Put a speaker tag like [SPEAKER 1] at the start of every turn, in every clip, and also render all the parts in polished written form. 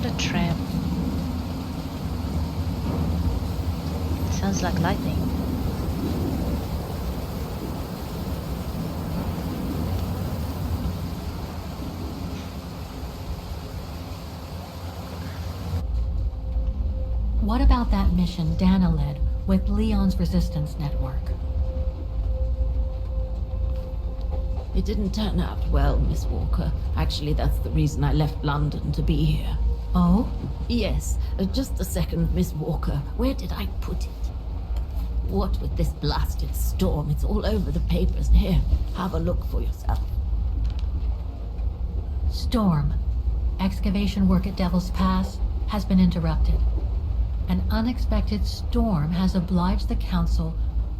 [SPEAKER 1] on the tram. It sounds like lightning.
[SPEAKER 2] What about that mission Dana led with Leon's resistance network?
[SPEAKER 3] It didn't turn out well, Miss Walker. Actually, that's the reason I left London to be here.
[SPEAKER 2] Oh?
[SPEAKER 3] Yes, just a second, Miss Walker. Where did I put it? What with this blasted storm? It's all over the papers. Here, have a look for yourself.
[SPEAKER 2] Storm. Excavation work at Devil's Pass has been interrupted. An unexpected storm has obliged the Council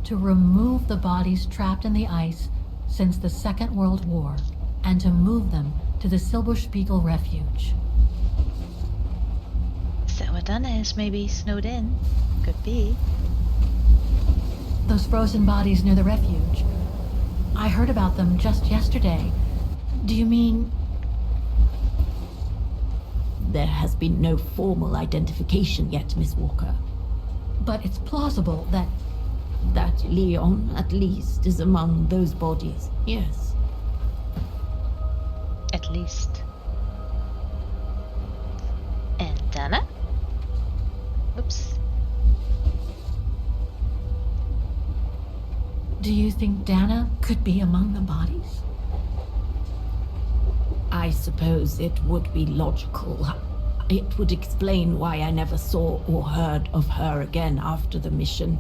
[SPEAKER 2] to remove the bodies trapped in the ice since the Second World War, and to move them to the Silberspiegel Refuge.
[SPEAKER 1] Is that what Dana is maybe snowed in? Could be.
[SPEAKER 2] Those frozen bodies near the refuge. I heard about them just yesterday. Do you mean...
[SPEAKER 3] There has been no formal identification yet, Miss Walker.
[SPEAKER 2] But it's plausible that...
[SPEAKER 3] That Leon, at least, is among those bodies, yes.
[SPEAKER 1] At least. And Dana? Oops.
[SPEAKER 2] Do you think Dana could be among the bodies?
[SPEAKER 3] I suppose it would be logical. It would explain why I never saw or heard of her again after the mission.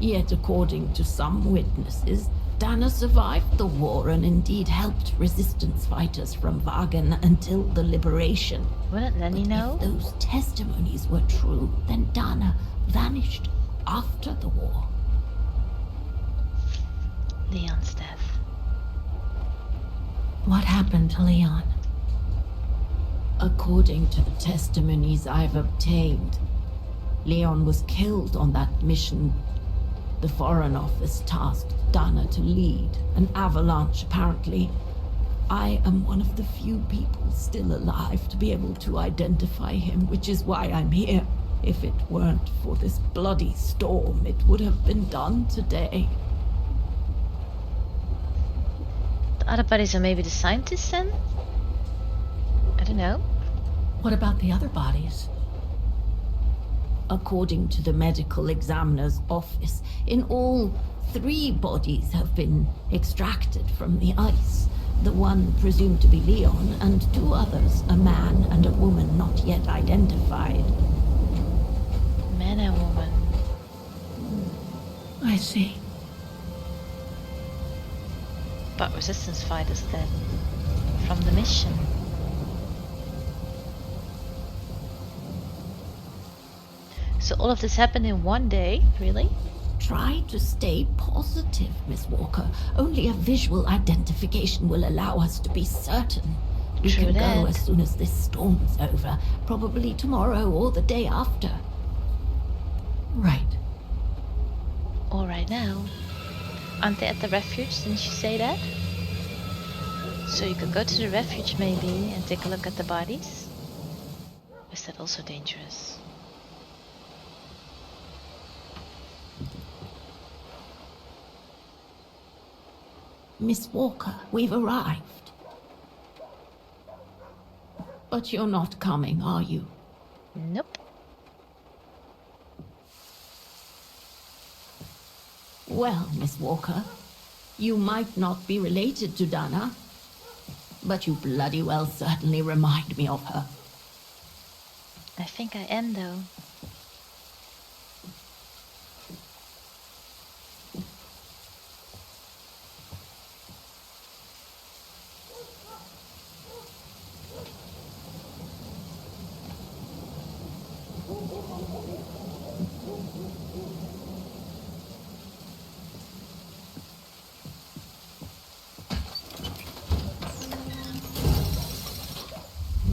[SPEAKER 3] Yet, according to some witnesses, Dana survived the war and indeed helped resistance fighters from Wagen until the liberation.
[SPEAKER 1] Wouldn't Leni know?
[SPEAKER 3] If those testimonies were true, then Dana vanished after the war.
[SPEAKER 1] Leon's death.
[SPEAKER 2] What happened to Leon?
[SPEAKER 3] According to the testimonies I've obtained, Leon was killed on that mission. The Foreign Office tasked Dana to lead an avalanche, apparently. I am one of the few people still alive to be able to identify him, which is why I'm here. If it weren't for this bloody storm, it would have been done today.
[SPEAKER 1] The other bodies are maybe the scientists then? I don't know.
[SPEAKER 2] What about the other bodies?
[SPEAKER 3] According to the medical examiner's office, in all, 3 bodies have been extracted from the ice. The one presumed to be Leon, and 2 others, a man and a woman not yet identified.
[SPEAKER 1] Man and woman.
[SPEAKER 2] I see.
[SPEAKER 1] But resistance fighters then? From the mission? So all of this happened in one day? Really?
[SPEAKER 3] Try to stay positive, Miss Walker. Only a visual identification will allow us to be certain. We
[SPEAKER 1] True
[SPEAKER 3] can
[SPEAKER 1] that.
[SPEAKER 3] go as soon as this storm's over. Probably tomorrow or the day after.
[SPEAKER 2] Right.
[SPEAKER 1] Or right now. Aren't they at the refuge? Didn't you say that? So you could go to the refuge maybe and take a look at the bodies? Is that also dangerous?
[SPEAKER 3] Miss Walker, we've arrived. But you're not coming, are you?
[SPEAKER 1] Nope.
[SPEAKER 3] Well, Miss Walker, you might not be related to Dana, but you bloody well certainly remind me of her.
[SPEAKER 1] I think I am though.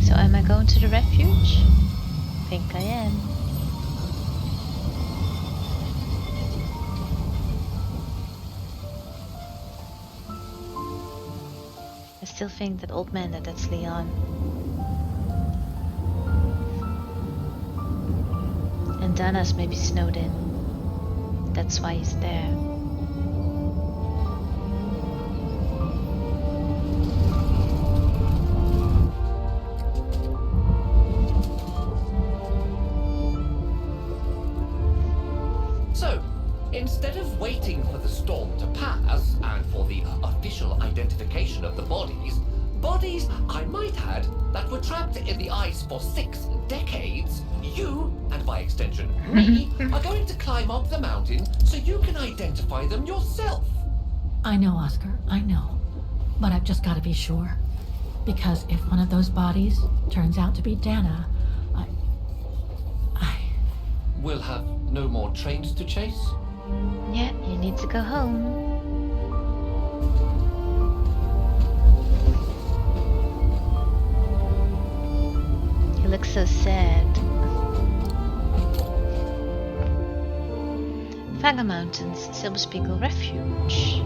[SPEAKER 1] So am I going to the refuge? I think I am. I still think that old man that's Leon. Dana's maybe snowed in. That's why he's there.
[SPEAKER 4] So, instead of waiting for the storm to pass and for the official identification of the bodies, I might add, that were trapped in the ice for 6 decades, you, and by extension me, are going to climb up the mountain so you can identify them yourself.
[SPEAKER 2] I know, Oscar, I know. But I've just got to be sure. Because if one of those bodies turns out to be Dana,
[SPEAKER 4] We'll have no more trains to chase?
[SPEAKER 1] Yeah, you need to go home. You look so sad. Vaga Mountains, Silberspiegel Refuge.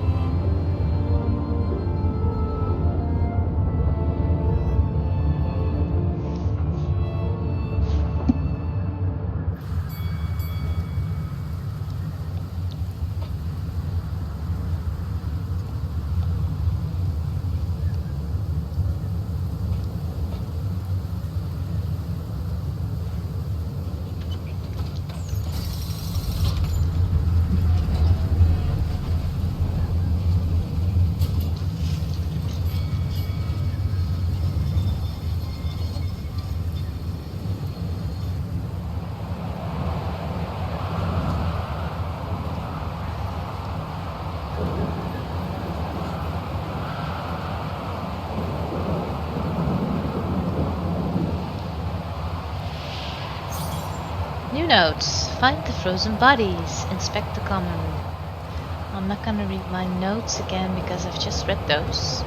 [SPEAKER 1] New notes. Find the frozen bodies. Inspect the common room. I'm not gonna read my notes again because I've just read those.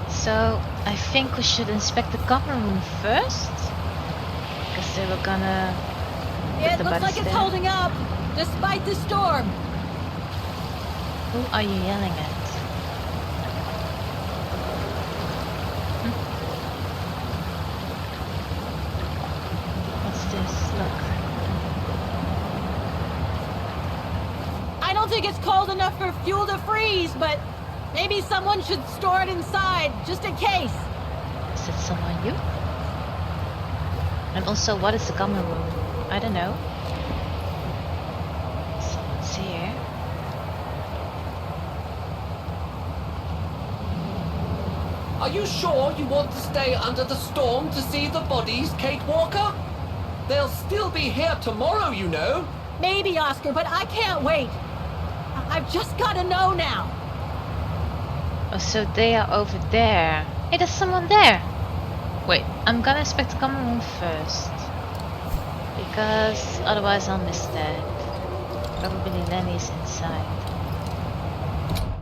[SPEAKER 1] So I think we should inspect the common room first. Because they were gonna put
[SPEAKER 2] it
[SPEAKER 1] the
[SPEAKER 2] looks
[SPEAKER 1] bodies
[SPEAKER 2] like it's
[SPEAKER 1] there.
[SPEAKER 2] holding up, despite the storm.
[SPEAKER 1] Who are you yelling at? What's this? Look.
[SPEAKER 2] I don't think it's cold enough for fuel to freeze, but maybe someone should store it inside, just in case.
[SPEAKER 1] Is it someone you? And also, what is the common room? I don't know. Someone's here.
[SPEAKER 4] Are you sure you want to stay under the storm to see the bodies, Kate Walker? They'll still be here tomorrow, you know.
[SPEAKER 2] Maybe, Oscar, but I can't wait. I've just got to know now.
[SPEAKER 1] Oh, so they are over there. Hey, there's someone there. Wait, I'm gonna inspect the common room first. Because otherwise I'll miss that. Probably Leni's inside.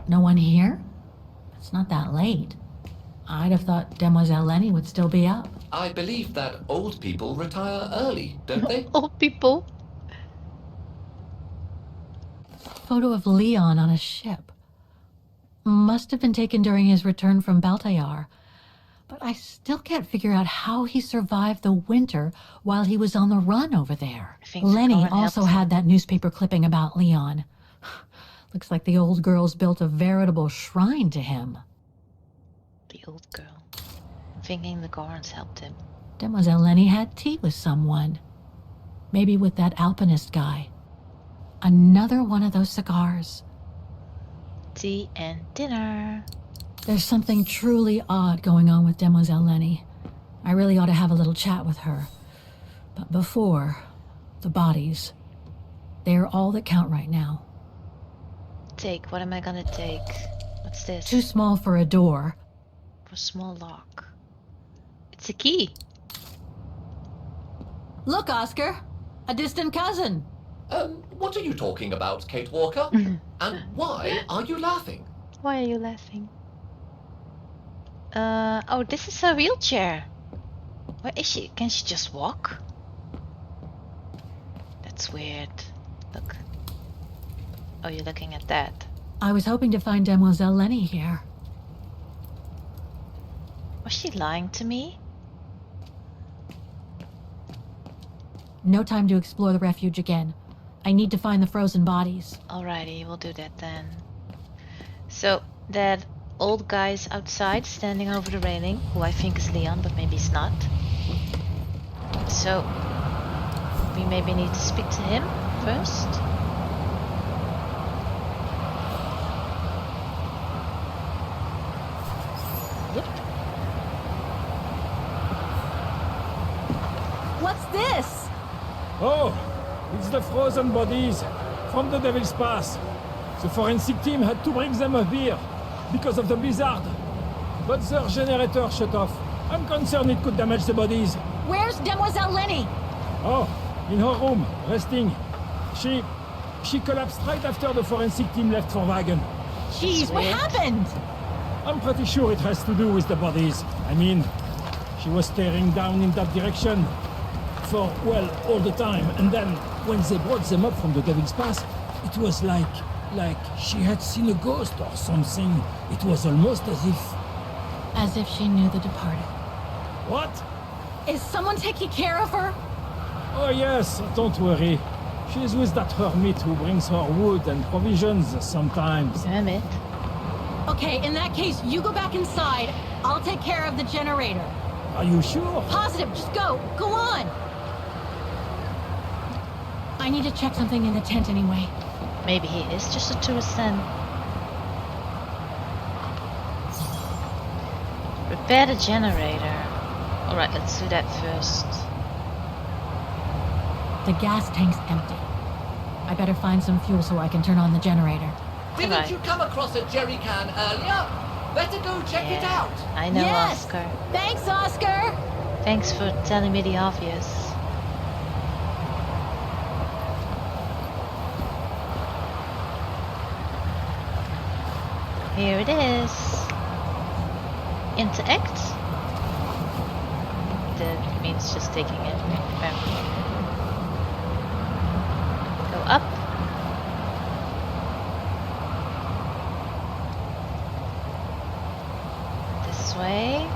[SPEAKER 2] No one here? It's not that late. I'd have thought Demoiselle Leni would still be up.
[SPEAKER 4] I believe that old people retire early, don't they?
[SPEAKER 1] Old people.
[SPEAKER 2] Photo of Leon on a ship. Must have been taken during his return from Baltayar. But I still can't figure out how he survived the winter while he was on the run over there.
[SPEAKER 1] I think
[SPEAKER 2] Leni
[SPEAKER 1] Corin
[SPEAKER 2] also
[SPEAKER 1] helped him.
[SPEAKER 2] had that newspaper clipping about Leon. Looks like the old girls built a veritable shrine to him.
[SPEAKER 1] The old girl. Thinking the Gorons helped him.
[SPEAKER 2] Demoiselle Leni had tea with someone. Maybe with that alpinist guy. Another one of those cigars.
[SPEAKER 1] Tea and dinner.
[SPEAKER 2] There's something truly odd going on with Demoiselle Leni. I really ought to have a little chat with her. But before, the bodies. They're all that count right now.
[SPEAKER 1] Take. What am I gonna take? What's this?
[SPEAKER 2] Too small for a door.
[SPEAKER 1] For a small lock. It's a key.
[SPEAKER 2] Look, Oscar. A distant cousin.
[SPEAKER 4] What are you talking about, Kate Walker? And why are you laughing?
[SPEAKER 1] Why are you laughing? Oh, this is her wheelchair. Where is she? Can she just walk? That's weird. Look. Oh, you're looking at that.
[SPEAKER 2] I was hoping to find Demoiselle Leni here.
[SPEAKER 1] Was she lying to me?
[SPEAKER 2] No time to explore the refuge again. I need to find the frozen bodies.
[SPEAKER 1] Alrighty, we'll do that then. So, that old guy's outside, standing over the railing, who I think is Leon, but maybe he's not. So, we maybe need to speak to him first. Yep.
[SPEAKER 3] What's this?
[SPEAKER 5] Oh, it's the frozen bodies from the Devil's Pass. The forensic team had to bring them up here because of the blizzard. But their generator shut off. I'm concerned it could damage the bodies.
[SPEAKER 2] Where's Demoiselle Leni?
[SPEAKER 5] Oh, in her room, resting. She collapsed right after the forensic team left for Wagon.
[SPEAKER 2] Jeez, what happened?
[SPEAKER 5] I'm pretty sure it has to do with the bodies. I mean, she was staring down in that direction for, well, all the time. And then, when they brought them up from the Devil's Pass, it was like she had seen a ghost or something. It was almost as if...
[SPEAKER 2] As if she knew the departed.
[SPEAKER 5] What?
[SPEAKER 2] Is someone taking care of her?
[SPEAKER 5] Oh yes, don't worry. She's with that hermit who brings her wood and provisions sometimes.
[SPEAKER 1] Hermit.
[SPEAKER 2] Okay, in that case, you go back inside. I'll take care of the generator.
[SPEAKER 5] Are you sure?
[SPEAKER 2] Positive, just go. Go on. I need to check something in the tent anyway.
[SPEAKER 1] Maybe he is just a tourist then. Repair the generator. Alright, let's do that first.
[SPEAKER 2] The gas tank's empty. I better find some fuel so I can turn on the generator.
[SPEAKER 4] Didn't
[SPEAKER 1] Right.
[SPEAKER 4] you come across a jerry can earlier? Better go check it out.
[SPEAKER 1] I know,
[SPEAKER 2] Yes!
[SPEAKER 1] Oscar.
[SPEAKER 2] Thanks, Oscar!
[SPEAKER 1] Thanks for telling me the obvious. Here it is. Interact. That means just taking it. Go up. This way.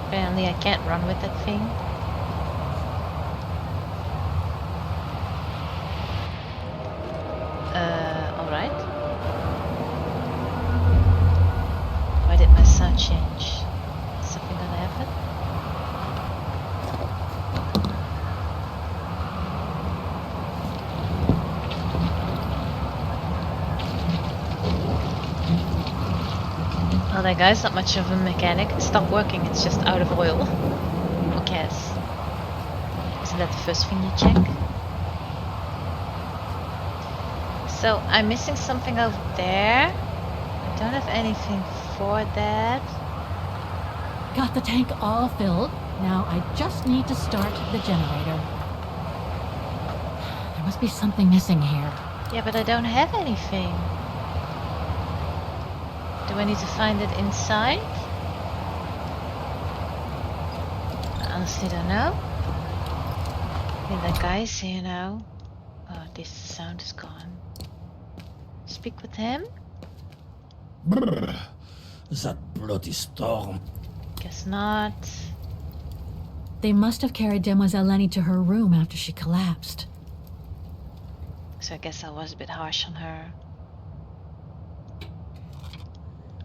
[SPEAKER 1] Apparently I can't run with that thing. Alright. Why did my sound change? Is something gonna happen? Oh, that guy's not much of a mechanic. It stopped working, it's just out of oil. Who cares? Isn't that the first thing you check? So, I'm missing something over there. I don't have anything for that.
[SPEAKER 2] Got the tank all filled. Now I just need to start the generator. There must be something missing here.
[SPEAKER 1] Yeah, but I don't have anything. Do I need to find it inside? I honestly don't know. Yeah, that guy's here now. Oh, this sound is gone. Speak with him?
[SPEAKER 5] Brrr, that bloody storm.
[SPEAKER 1] Guess not.
[SPEAKER 2] They must have carried Demoiselle Leni to her room after she collapsed.
[SPEAKER 1] So I guess I was a bit harsh on her.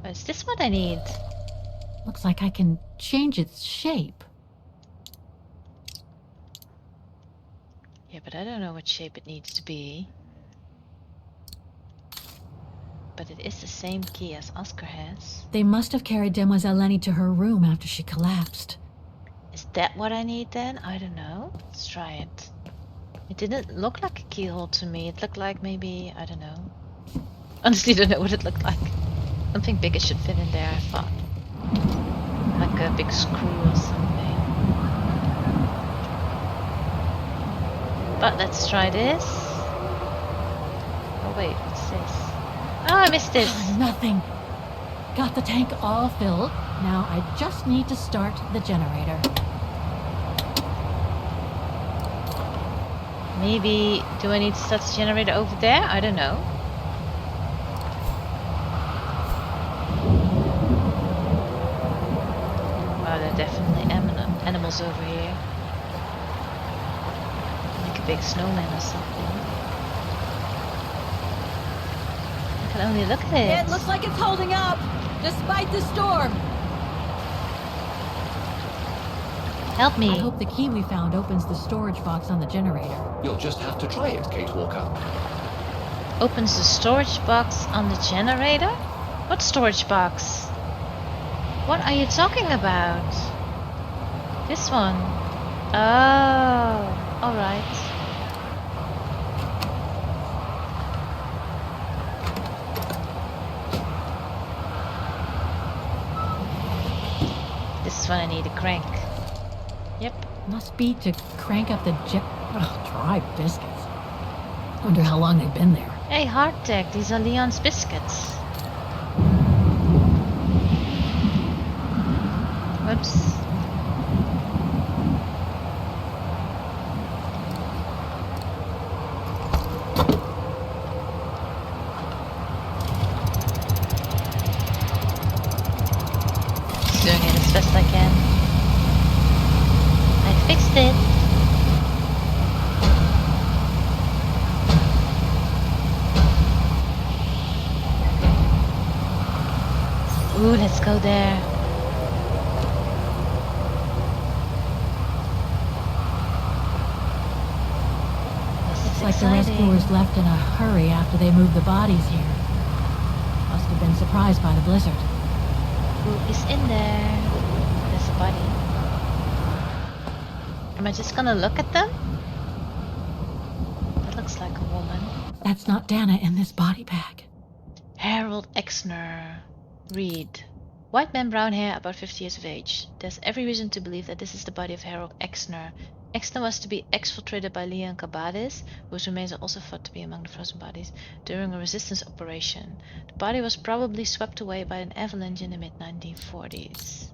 [SPEAKER 1] Oh, is this what I need?
[SPEAKER 2] Looks like I can change its shape.
[SPEAKER 1] Yeah, but I don't know what shape it needs to be. But it is the same key as Oscar has.
[SPEAKER 2] They must have carried Demoiselle Leni to her room after she collapsed.
[SPEAKER 1] Is that what I need then? I don't know. Let's try it. It didn't look like a keyhole to me. It looked like maybe, I don't know. Honestly, don't know what it looked like. Something bigger should fit in there, I thought. Like a big screw or something. But let's try this. Oh wait, what's this? Oh, I missed this.
[SPEAKER 2] Nothing. Got the tank all filled. Now I just need to start the generator.
[SPEAKER 1] Maybe, do I need to start the generator over there? I don't know. Wow, there are definitely animals over here. big snowman or something. I can only look at it.
[SPEAKER 2] It looks like it's holding up, despite the storm.
[SPEAKER 1] Help me.
[SPEAKER 2] I hope the key we found opens the storage box on the generator.
[SPEAKER 4] You'll just have to try it, Kate Walker.
[SPEAKER 1] Opens the storage box on the generator? What storage box? What are you talking about? This one. Oh, alright. This one I need a crank. Yep.
[SPEAKER 2] Must be to crank up the dry biscuits. Wonder how long they've been there.
[SPEAKER 1] Hey, hardtack, these are Leon's biscuits. Whoops. Just doing it as best I can. I fixed it. Ooh, let's go there.
[SPEAKER 2] Looks like the rescuers left in a hurry after they moved the bodies here. Must have been surprised by the blizzard.
[SPEAKER 1] Who is in there? There's a body. Am I just gonna look at them? That looks like a woman.
[SPEAKER 2] That's not Dana in this body bag.
[SPEAKER 1] Harold Exner. Read. White man, brown hair, about 50 years of age. There's every reason to believe that this is the body of Harold Exner. Exner was to be exfiltrated by Leon Cabades, whose remains are also thought to be among the frozen bodies, during a resistance operation. The body was probably swept away by an avalanche in the mid-1940s.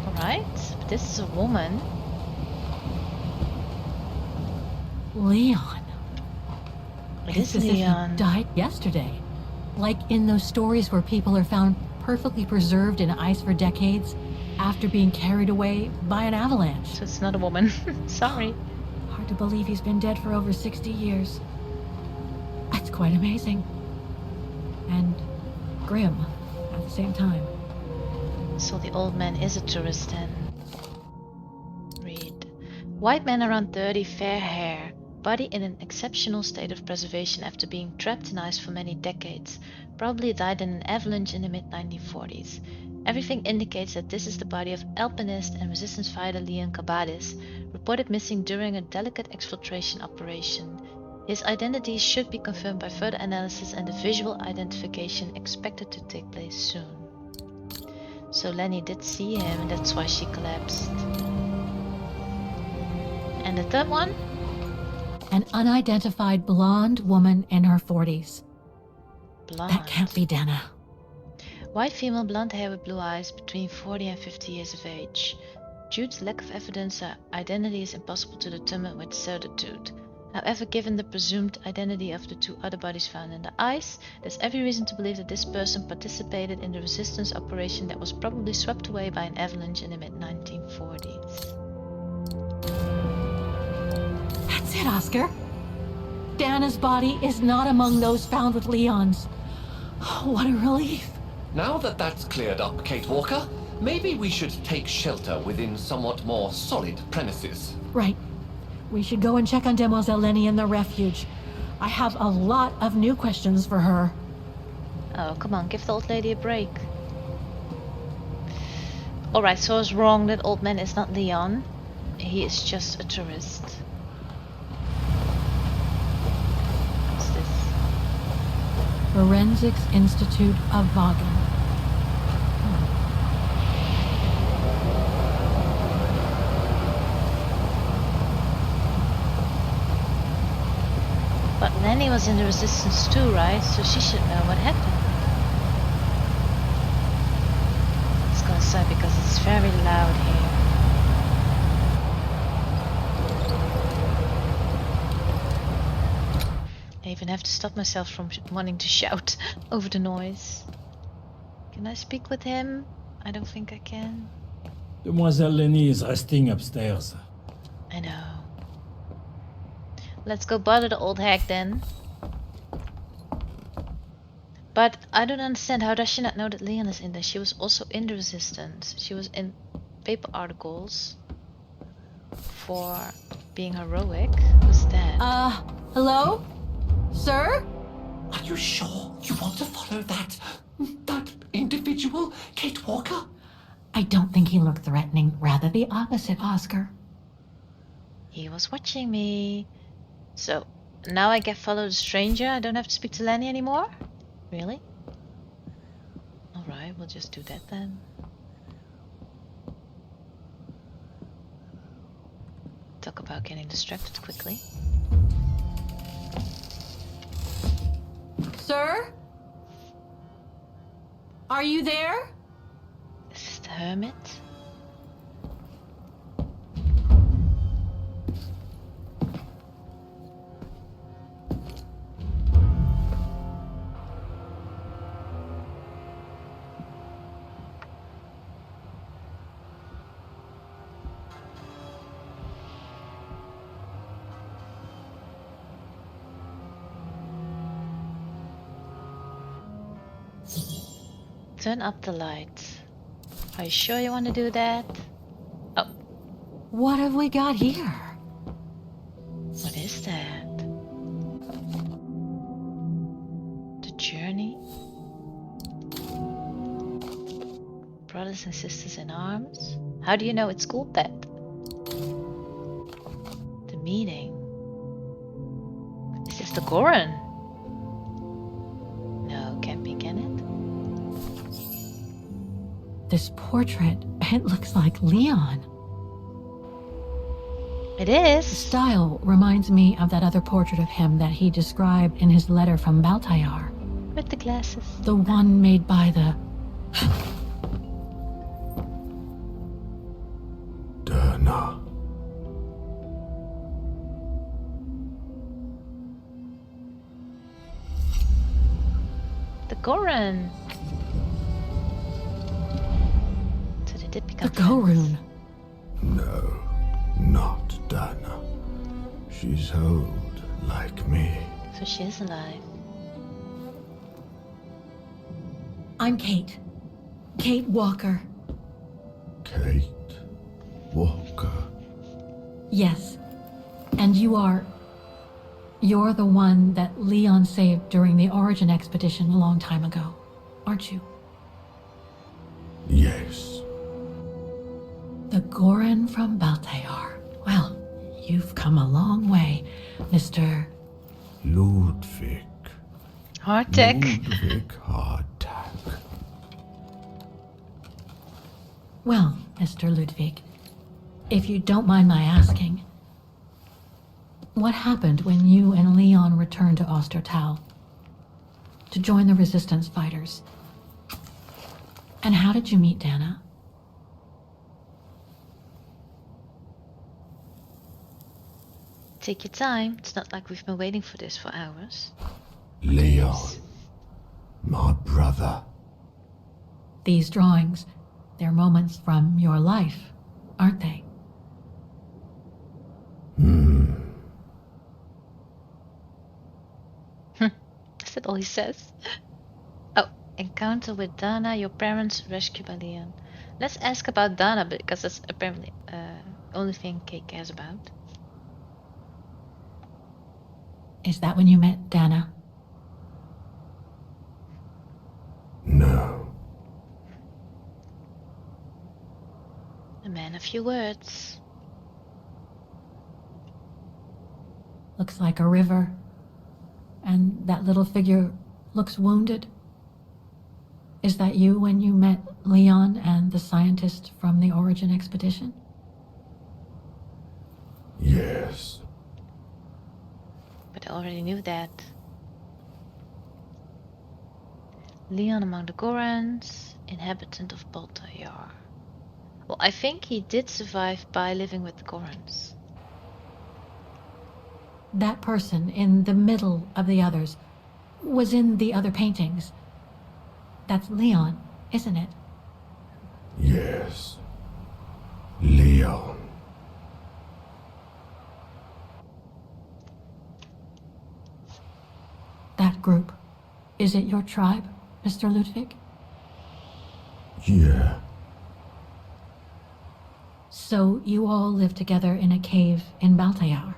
[SPEAKER 1] Alright, but this is a woman.
[SPEAKER 2] Leon.
[SPEAKER 1] It
[SPEAKER 2] It's
[SPEAKER 1] is
[SPEAKER 2] as if he
[SPEAKER 1] Leon.
[SPEAKER 2] died yesterday. Like in those stories where people are found perfectly preserved in ice for decades after being carried away by an avalanche.
[SPEAKER 1] So it's not a woman. Sorry.
[SPEAKER 2] Hard to believe he's been dead for over 60 years. That's quite amazing. And grim at the same time.
[SPEAKER 1] So the old man is a tourist then. Read. White man around 30, fair hair. Body in an exceptional state of preservation after being trapped in ice for many decades. Probably died in an avalanche in the mid-1940s. Everything indicates that this is the body of alpinist and resistance fighter Leon Cabades, reported missing during a delicate exfiltration operation. His identity should be confirmed by further analysis and the visual identification expected to take place soon. So Leni did see him and that's why she collapsed. And the third one?
[SPEAKER 2] An unidentified blonde woman in her 40s.
[SPEAKER 1] Blonde.
[SPEAKER 2] That can't be Dana.
[SPEAKER 1] White female, blonde hair with blue eyes, between 40 and 50 years of age. Due to lack of evidence, her identity is impossible to determine with certitude. However, given the presumed identity of the two other bodies found in the ice, there's every reason to believe that this person participated in the resistance operation that was probably swept away by an avalanche in the mid-1940s.
[SPEAKER 2] That's it, Oscar. Dana's body is not among those found with Leon's. Oh, what a relief.
[SPEAKER 4] Now that that's cleared up, Kate Walker, maybe we should take shelter within somewhat more solid premises.
[SPEAKER 2] Right. We should go and check on Demoiselle Leni in the refuge. I have a lot of new questions for her.
[SPEAKER 1] Oh, come on, give the old lady a break. Alright, so I was wrong, that old man is not Leon. He is just a tourist. What's this?
[SPEAKER 2] Forensics Institute of Vagen.
[SPEAKER 1] But Leni was in the resistance too, right? So she should know what happened. Let's go inside because it's very loud here. I even have to stop myself from wanting to shout over the noise. Can I speak with him? I don't think I can.
[SPEAKER 5] Demoiselle Leni is resting upstairs.
[SPEAKER 1] I know. Let's go bother the old hag then. But I don't understand, how does she not know that Leon is in there? She was also in the Resistance. She was in paper articles for being heroic. Who's that?
[SPEAKER 2] Hello? Sir?
[SPEAKER 4] Are you sure you want to follow that individual, Kate Walker?
[SPEAKER 2] I don't think he looked threatening. Rather the opposite, Oscar.
[SPEAKER 1] He was watching me. So, now I get follow the stranger. I don't have to speak to Leni anymore? Really? Alright, we'll just do that then. Talk about getting distracted quickly.
[SPEAKER 2] Sir? Are you there?
[SPEAKER 1] Is this the Hermit? Turn up the lights. Are you sure you want to do that? Oh,
[SPEAKER 2] What have we got here?
[SPEAKER 1] what is that? The journey? Brothers and sisters in arms? How do you know it's school pet? The meeting. Is this the Goran? No, can't be, can it?
[SPEAKER 2] This portrait, it looks like Leon.
[SPEAKER 1] It
[SPEAKER 2] The
[SPEAKER 1] is.
[SPEAKER 2] style reminds me of that other portrait of him that he described in his letter from Baltayar.
[SPEAKER 1] With the glasses.
[SPEAKER 2] The one made by the...
[SPEAKER 6] Derna.
[SPEAKER 1] The Goran. So they did
[SPEAKER 2] The
[SPEAKER 1] become
[SPEAKER 2] Go
[SPEAKER 1] friends.
[SPEAKER 2] Rune.
[SPEAKER 6] No, not Derna. She's old, like me.
[SPEAKER 1] So she is alive.
[SPEAKER 2] I'm Kate. Kate Walker.
[SPEAKER 6] Kate Walker.
[SPEAKER 2] Yes. And you're the one that Leon saved during the Origin expedition a long time ago, aren't you?
[SPEAKER 6] Yes.
[SPEAKER 2] The Goran from Baltayar. Well, you've come a long way, Mr.
[SPEAKER 6] Ludwig.
[SPEAKER 1] Hardtech.
[SPEAKER 6] Ludwig Hardtack.
[SPEAKER 2] Well, Mr. Ludwig, if you don't mind my asking, what happened when you and Leon returned to Ostertal to join the Resistance fighters? And how did you meet Dana?
[SPEAKER 1] Take your time. It's not like we've been waiting for this for hours.
[SPEAKER 6] Leon. My brother.
[SPEAKER 2] These drawings, they're moments from your life, aren't they?
[SPEAKER 1] Is that all he says? Oh, encounter with Dana, your parents rescued by Leon. Let's ask about Dana because that's apparently only thing Kate cares about.
[SPEAKER 2] Is that when you met Dana?
[SPEAKER 6] No.
[SPEAKER 1] A man of few words.
[SPEAKER 2] Looks like a river. And that little figure looks wounded. Is that you when you met Leon and the scientist from the Origin expedition?
[SPEAKER 6] Yes.
[SPEAKER 1] But I already knew that. Leon among the Gorans, inhabitant of Baltayar. Well, I think he did survive by living with the Gorans.
[SPEAKER 2] That person in the middle of the others was in the other paintings. That's Leon, isn't it?
[SPEAKER 6] Yes. Leon.
[SPEAKER 2] Is it your tribe, Mr. Ludwig?
[SPEAKER 6] Yeah.
[SPEAKER 2] So you all live together in a cave in Baltayar?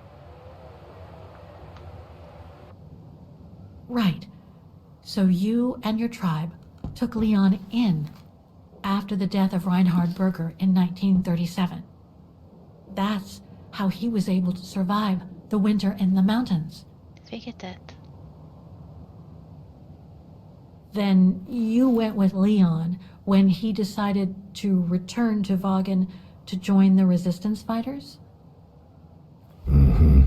[SPEAKER 2] Right. So you and your tribe took Leon in after the death of Reinhard Berger in 1937. That's how he was able to survive the winter in the mountains.
[SPEAKER 1] Figured that.
[SPEAKER 2] Then you went with Leon when he decided to return to Vagen to join the resistance fighters?
[SPEAKER 6] Mm-hmm.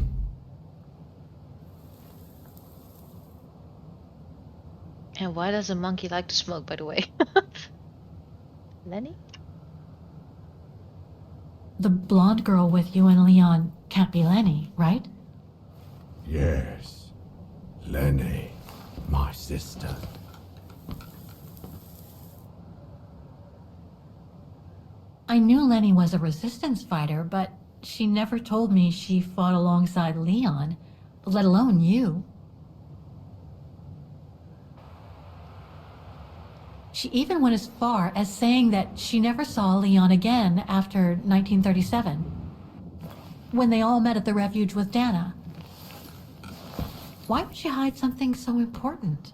[SPEAKER 1] And why does a monkey like to smoke, by the way? Leni?
[SPEAKER 2] The blonde girl with you and Leon can't be Leni, right?
[SPEAKER 6] Yes. Leni, my sister.
[SPEAKER 2] I knew Leni was a resistance fighter, but she never told me she fought alongside Leon, let alone you. She even went as far as saying that she never saw Leon again after 1937, when they all met at the Refuge with Dana. Why would she hide something so important?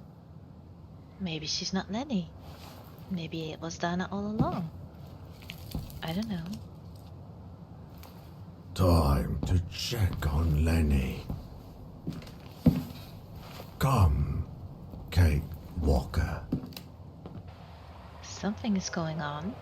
[SPEAKER 1] Maybe she's not Leni. Maybe it was Dana all along. I don't know.
[SPEAKER 6] Time to check on Leni. Come, Kate Walker.
[SPEAKER 1] Something is going on.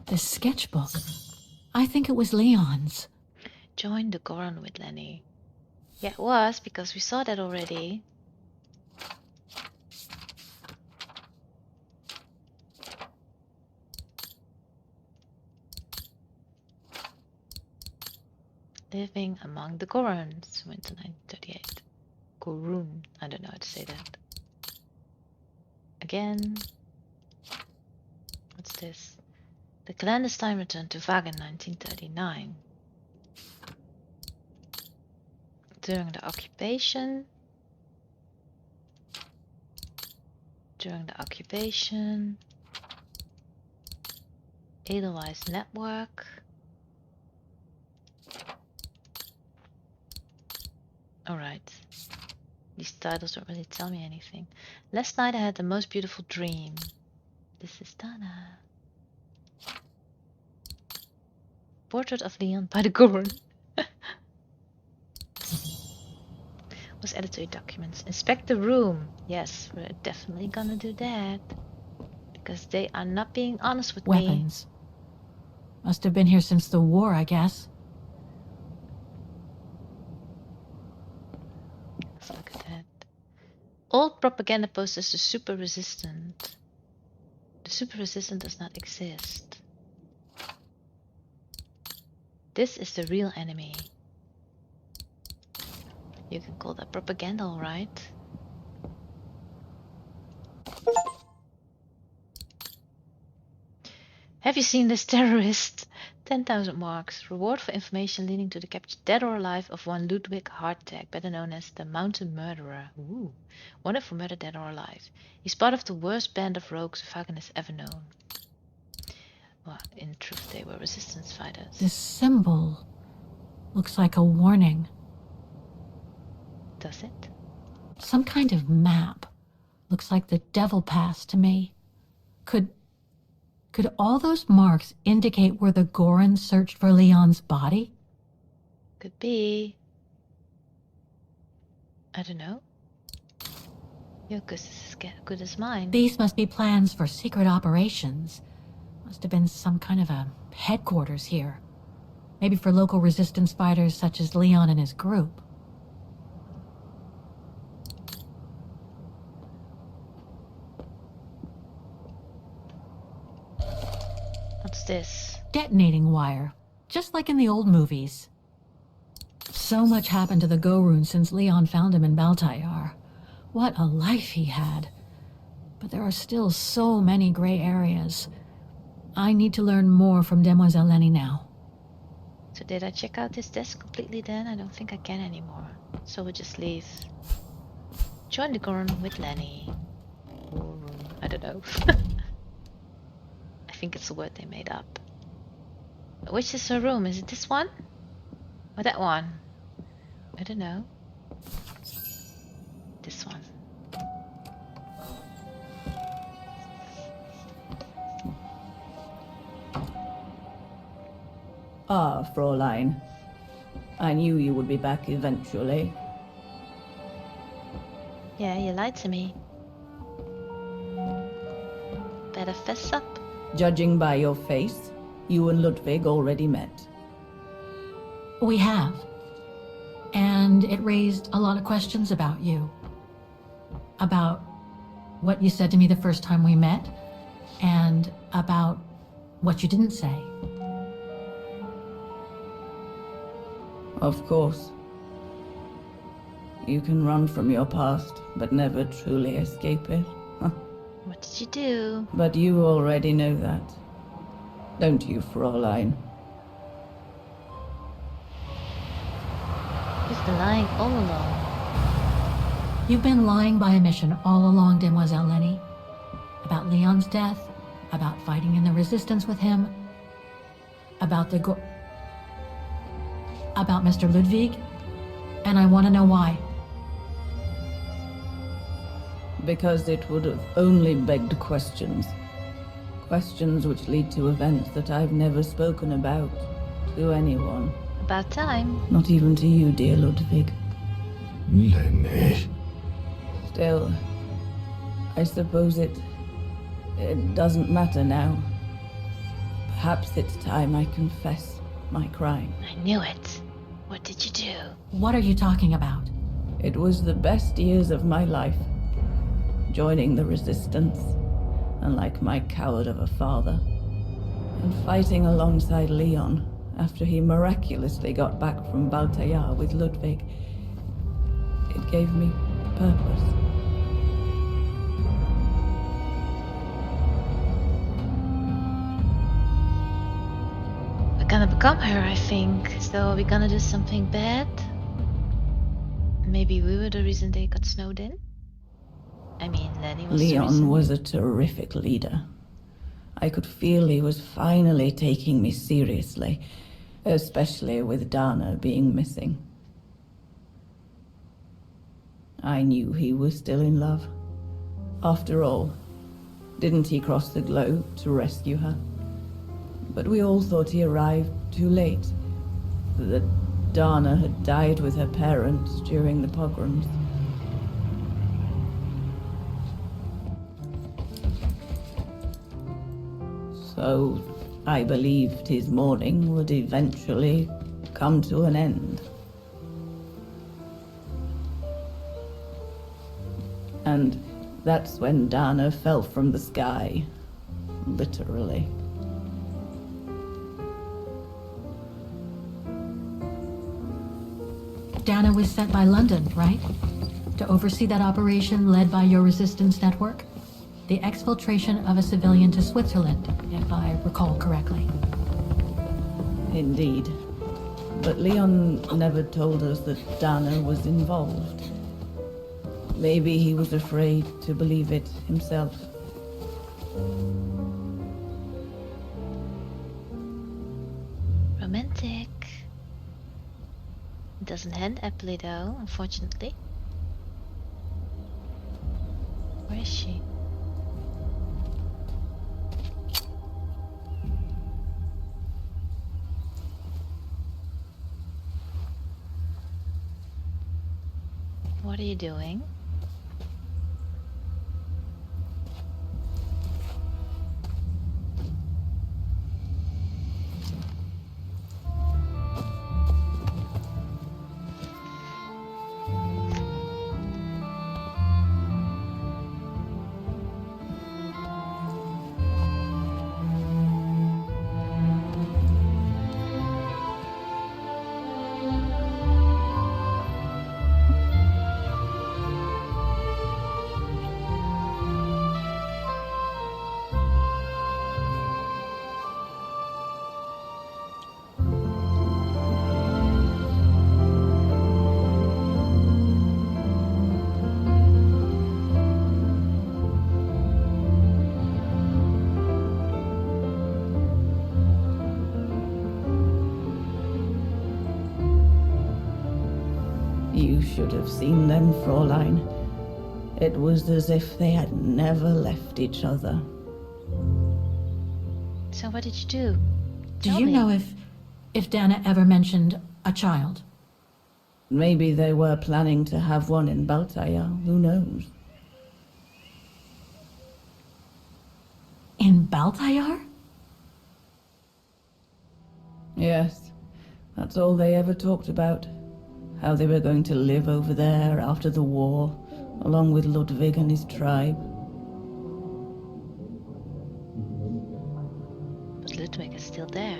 [SPEAKER 2] The sketchbook. I think it was Leon's.
[SPEAKER 1] Join the Goron with Leni. Yeah, it was, because we saw that already. Living among the Gorons, winter 1938. Gorun, I don't know how to say that. Again. What's this? The clandestine returned to Vagen 1939. During the occupation. Edelweiss network. Alright. These titles don't really tell me anything. Last night I had the most beautiful dream. This is Dana. Portrait of Leon by the Goron. Was added to your documents. Inspect the room. Yes, we're definitely gonna do that. Because they are not being honest with me.
[SPEAKER 2] Weapons. Must have been here since the war, I guess.
[SPEAKER 1] Let's look at that. Old propaganda posters the super resistant. The super resistant does not exist. This is the real enemy. You can call that propaganda, alright? Have you seen this terrorist? 10,000 marks. Reward for information leading to the capture, dead or alive, of one Ludwig Hartag, better known as the Mountain Murderer. Ooh. Wanted for murder, dead or alive. He's part of the worst band of rogues Vagen has ever known. Well, in truth, they were resistance fighters.
[SPEAKER 2] This symbol looks like a warning.
[SPEAKER 1] Does it?
[SPEAKER 2] Some kind of map. Looks like the Devil Pass to me. Could all those marks indicate where the Gorons searched for Leon's body?
[SPEAKER 1] Could be. I don't know. Your guess is as good as mine.
[SPEAKER 2] These must be plans for secret operations. Must have been some kind of a headquarters here. Maybe for local resistance fighters such as Leon and his group.
[SPEAKER 1] What's this?
[SPEAKER 2] Detonating wire, just like in the old movies. So much happened to the Gorun since Leon found him in Baltayar. What a life he had. but there are still so many gray areas. I need to learn more from Demoiselle Leni now.
[SPEAKER 1] So did I check out this desk completely then? I don't think I can anymore. So we'll just leave. Join the garden with Leni. Or, I don't know. I think it's a word they made up. Which is her room? Is it this one? Or that one? I don't know. This one.
[SPEAKER 3] Ah, Fräulein. I knew you would be back eventually.
[SPEAKER 1] Yeah, you lied to me. Better fess up.
[SPEAKER 3] Judging by your face, you and Ludwig already met.
[SPEAKER 2] We have. And it raised a lot of questions about you. About what you said to me the first time we met, and about what you didn't say.
[SPEAKER 3] Of course. You can run from your past, but never truly escape it.
[SPEAKER 1] What did you do?
[SPEAKER 3] But you already know that. Don't you, Fräulein?
[SPEAKER 1] You've been lying all along.
[SPEAKER 2] You've been lying by omission all along, Demoiselle Leni. About Leon's death, about fighting in the resistance with him, about about Mr. Ludwig, and I want to know why.
[SPEAKER 3] Because it would have only begged questions. Questions which lead to events that I've never spoken about to anyone.
[SPEAKER 1] About time.
[SPEAKER 3] Not even to you, dear Ludwig.
[SPEAKER 6] Leni.
[SPEAKER 3] Still, I suppose it doesn't matter now. Perhaps it's time I confess my crime.
[SPEAKER 1] I knew it. What did you do?
[SPEAKER 2] What are you talking about?
[SPEAKER 3] It was the best years of my life. Joining the resistance, unlike my coward of a father, and fighting alongside Leon after he miraculously got back from Baltayar with Ludwig. It gave me purpose.
[SPEAKER 1] We're gonna become her, I think. So we're gonna do something bad? Maybe we were the reason they got snowed in? I mean, Leni was the
[SPEAKER 3] Leon
[SPEAKER 1] reason.
[SPEAKER 3] was a terrific leader. I could feel he was finally taking me seriously, especially with Dana being missing. I knew he was still in love. After all, didn't he cross the globe to rescue her? But we all thought he arrived too late, that Dana had died with her parents during the pogroms. So I believed his mourning would eventually come to an end. And that's when Dana fell from the sky, literally.
[SPEAKER 2] Dana was sent by London, right? To oversee that operation led by your resistance network? The exfiltration of a civilian to Switzerland, if I recall correctly.
[SPEAKER 3] Indeed. But Leon never told us that Dana was involved. Maybe he was afraid to believe it himself.
[SPEAKER 1] Romantic. It doesn't end happily though, unfortunately. Where is she? What are you doing?
[SPEAKER 7] You should have seen them, Fräulein. It was as if they had never left each other.
[SPEAKER 1] So what did you do?
[SPEAKER 2] Do
[SPEAKER 1] Tell
[SPEAKER 2] you
[SPEAKER 1] me.
[SPEAKER 2] know if Dana ever mentioned a child?
[SPEAKER 7] Maybe they were planning to have one in Baltaya, who knows?
[SPEAKER 2] In Baltayar?
[SPEAKER 7] Yes, that's all they ever talked about. How they were going to live over there after the war, along with Ludwig and his tribe.
[SPEAKER 1] But Ludwig is still there.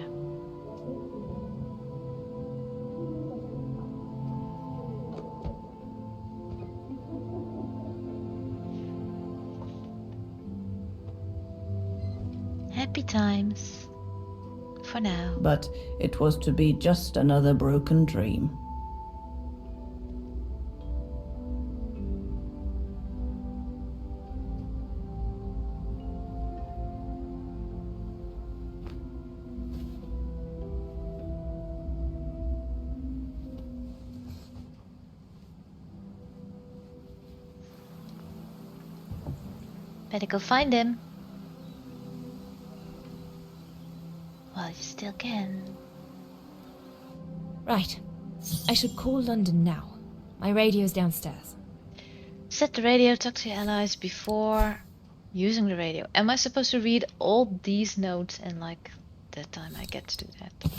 [SPEAKER 1] Happy times. For now.
[SPEAKER 7] But it was to be just another broken dream.
[SPEAKER 1] Better go find him. Well, you still can.
[SPEAKER 8] Right. I should call London now. My radio's downstairs.
[SPEAKER 1] Set the radio, talk to your allies before using the radio. Am I supposed to read all these notes in like the time I get to do that?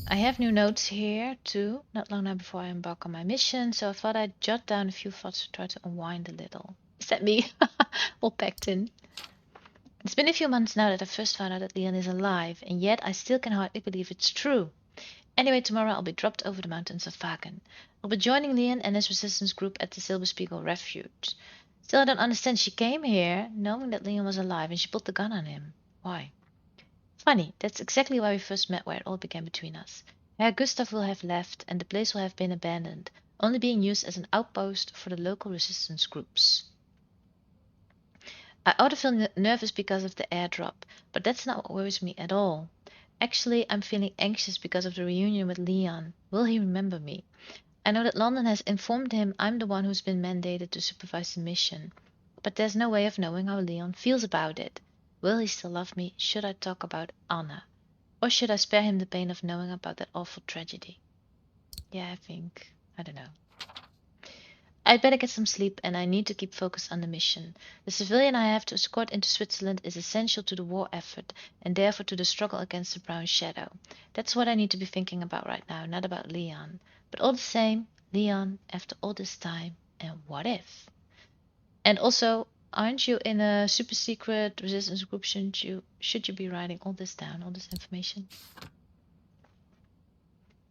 [SPEAKER 1] I have new notes here too, not long now before I embark on my mission, so I thought I'd jot down a few thoughts to try to unwind a little. Is that me? All packed in. It's been a few months now that I first found out that Leon is alive, and yet I still can hardly believe it's true. Anyway, tomorrow I'll be dropped over the mountains of Wagen. I'll be joining Leon and his resistance group at the Silberspiegel Refuge. Still, I don't understand. She came here knowing that Leon was alive and she pulled the gun on him. Why? Funny, that's exactly why we first met, where it all began between us. Herr Gustav will have left and the place will have been abandoned, only being used as an outpost for the local resistance groups. I ought to feel nervous because of the airdrop, but that's not what worries me at all. Actually, I'm feeling anxious because of the reunion with Leon. Will he remember me? I know that London has informed him I'm the one who's been mandated to supervise the mission, but there's no way of knowing how Leon feels about it. Will he still love me? Should I talk about Anna? Or should I spare him the pain of knowing about that awful tragedy? Yeah, I don't know. I'd better get some sleep and I need to keep focused on the mission. The civilian I have to escort into Switzerland is essential to the war effort and therefore to the struggle against the Brown Shadow. That's what I need to be thinking about right now, not about Leon. But all the same, Leon, after all this time, and what if? And also, aren't you in a super secret resistance group? Should you be writing all this down, all this information?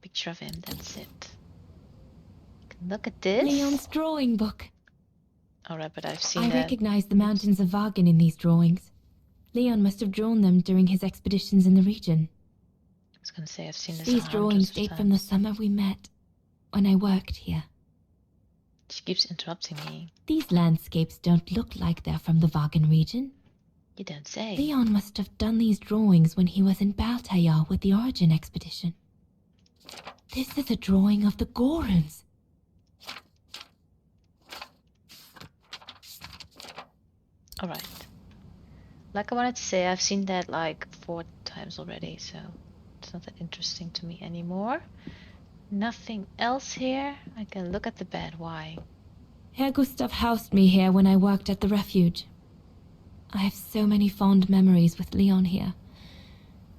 [SPEAKER 1] Picture of him, that's it. Look at this.
[SPEAKER 8] Leon's drawing book.
[SPEAKER 1] Alright, but I've seen
[SPEAKER 8] I
[SPEAKER 1] that.
[SPEAKER 8] recognize the mountains of Wagen in these drawings. Leon must have drawn them during his expeditions in the region.
[SPEAKER 1] I was gonna say I've seen this.
[SPEAKER 8] These drawings date from the summer we met, when I worked here.
[SPEAKER 1] She keeps interrupting me.
[SPEAKER 8] These landscapes don't look like they're from the Wagen region.
[SPEAKER 1] You don't say.
[SPEAKER 8] Leon must have done these drawings when he was in Baltayar with the Origin expedition. This is a drawing of the Goruns.
[SPEAKER 1] Alright. Like I wanted to say, I've seen that like 4 times already, so it's not that interesting to me anymore. Nothing else here. I can look at the bed. Why?
[SPEAKER 8] Herr Gustav housed me here when I worked at the Refuge. I have so many fond memories with Leon here.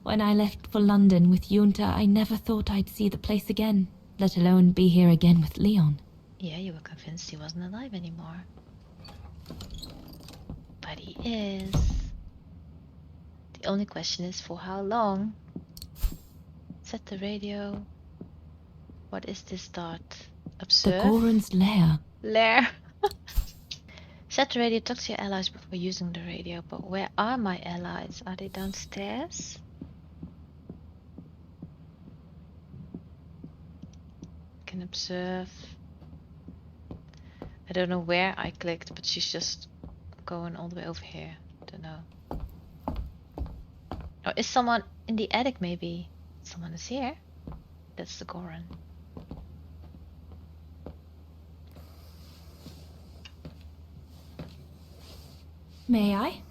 [SPEAKER 8] When I left for London with Junta, I never thought I'd see the place again, let alone be here again with Leon.
[SPEAKER 1] Yeah, you were convinced he wasn't alive anymore. But he is. The only question is for how long? Set the radio. What is this dot? Observe?
[SPEAKER 8] The Goruns' lair.
[SPEAKER 1] Lair. Set the radio, talk to your allies before using the radio. But where are my allies? Are they downstairs? Can observe. I don't know where I clicked, but she's just going all the way over here. Don't know. Or is someone in the attic maybe? Someone is here. That's the Goran.
[SPEAKER 8] May I?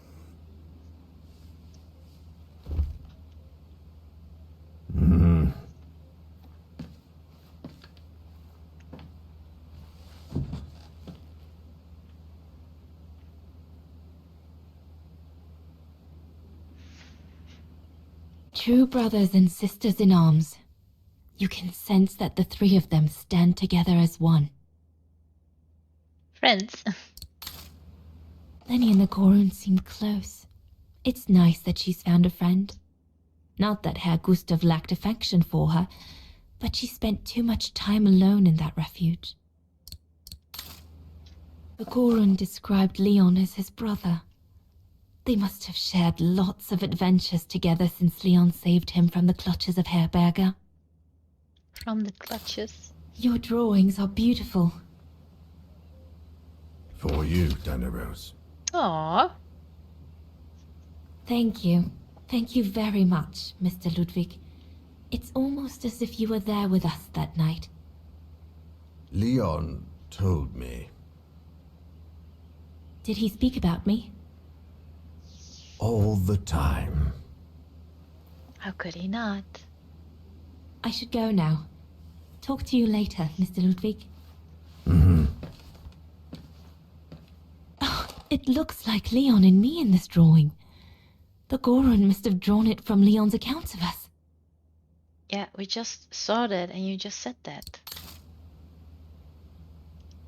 [SPEAKER 8] True brothers and sisters in arms. You can sense that the three of them stand together as one.
[SPEAKER 1] Friends.
[SPEAKER 8] Leni and the Gorun seem close. It's nice that she's found a friend. Not that Herr Gustav lacked affection for her, but she spent too much time alone in that refuge. The Gorun described Leon as his brother. They must have shared lots of adventures together since Leon saved him from the clutches of Herberger.
[SPEAKER 1] From the clutches.
[SPEAKER 8] Your drawings are beautiful.
[SPEAKER 6] For you, Daneros.
[SPEAKER 1] Aww.
[SPEAKER 8] Thank you. Thank you very much, Mr. Ludwig. It's almost as if you were there with us that night.
[SPEAKER 6] Leon told me.
[SPEAKER 8] Did he speak about me?
[SPEAKER 6] All the time.
[SPEAKER 1] How could he not?
[SPEAKER 8] I should go now. Talk to you later, Mr. Ludwig. Oh, it looks like Leon and me in this drawing. The Gorun must have drawn it from Leon's accounts of us.
[SPEAKER 1] Yeah, we just saw that and you just said that.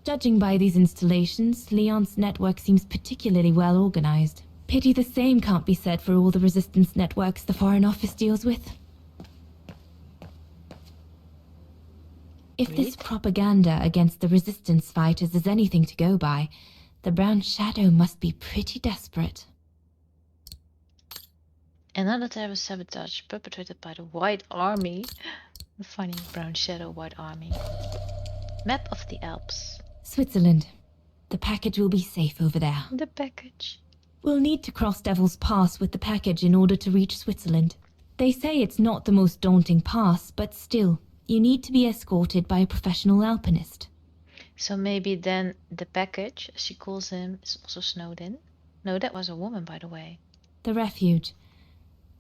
[SPEAKER 8] Judging by these installations, Leon's network seems particularly well organized. Pity the same can't be said for all the resistance networks the Foreign Office deals with. If this propaganda against the resistance fighters is anything to go by, the Brown Shadow must be pretty desperate.
[SPEAKER 1] Another terrorist sabotage perpetrated by the White Army. The funny Brown Shadow White Army. Map of the Alps.
[SPEAKER 8] Switzerland. The package will be safe over there.
[SPEAKER 1] The package.
[SPEAKER 8] We'll need to cross Devil's Pass with the package in order to reach Switzerland. They say it's not the most daunting pass, but still, you need to be escorted by a professional alpinist.
[SPEAKER 1] So maybe then the package, as she calls him, is also snowed in? No, that was a woman, by the way.
[SPEAKER 8] The Refuge.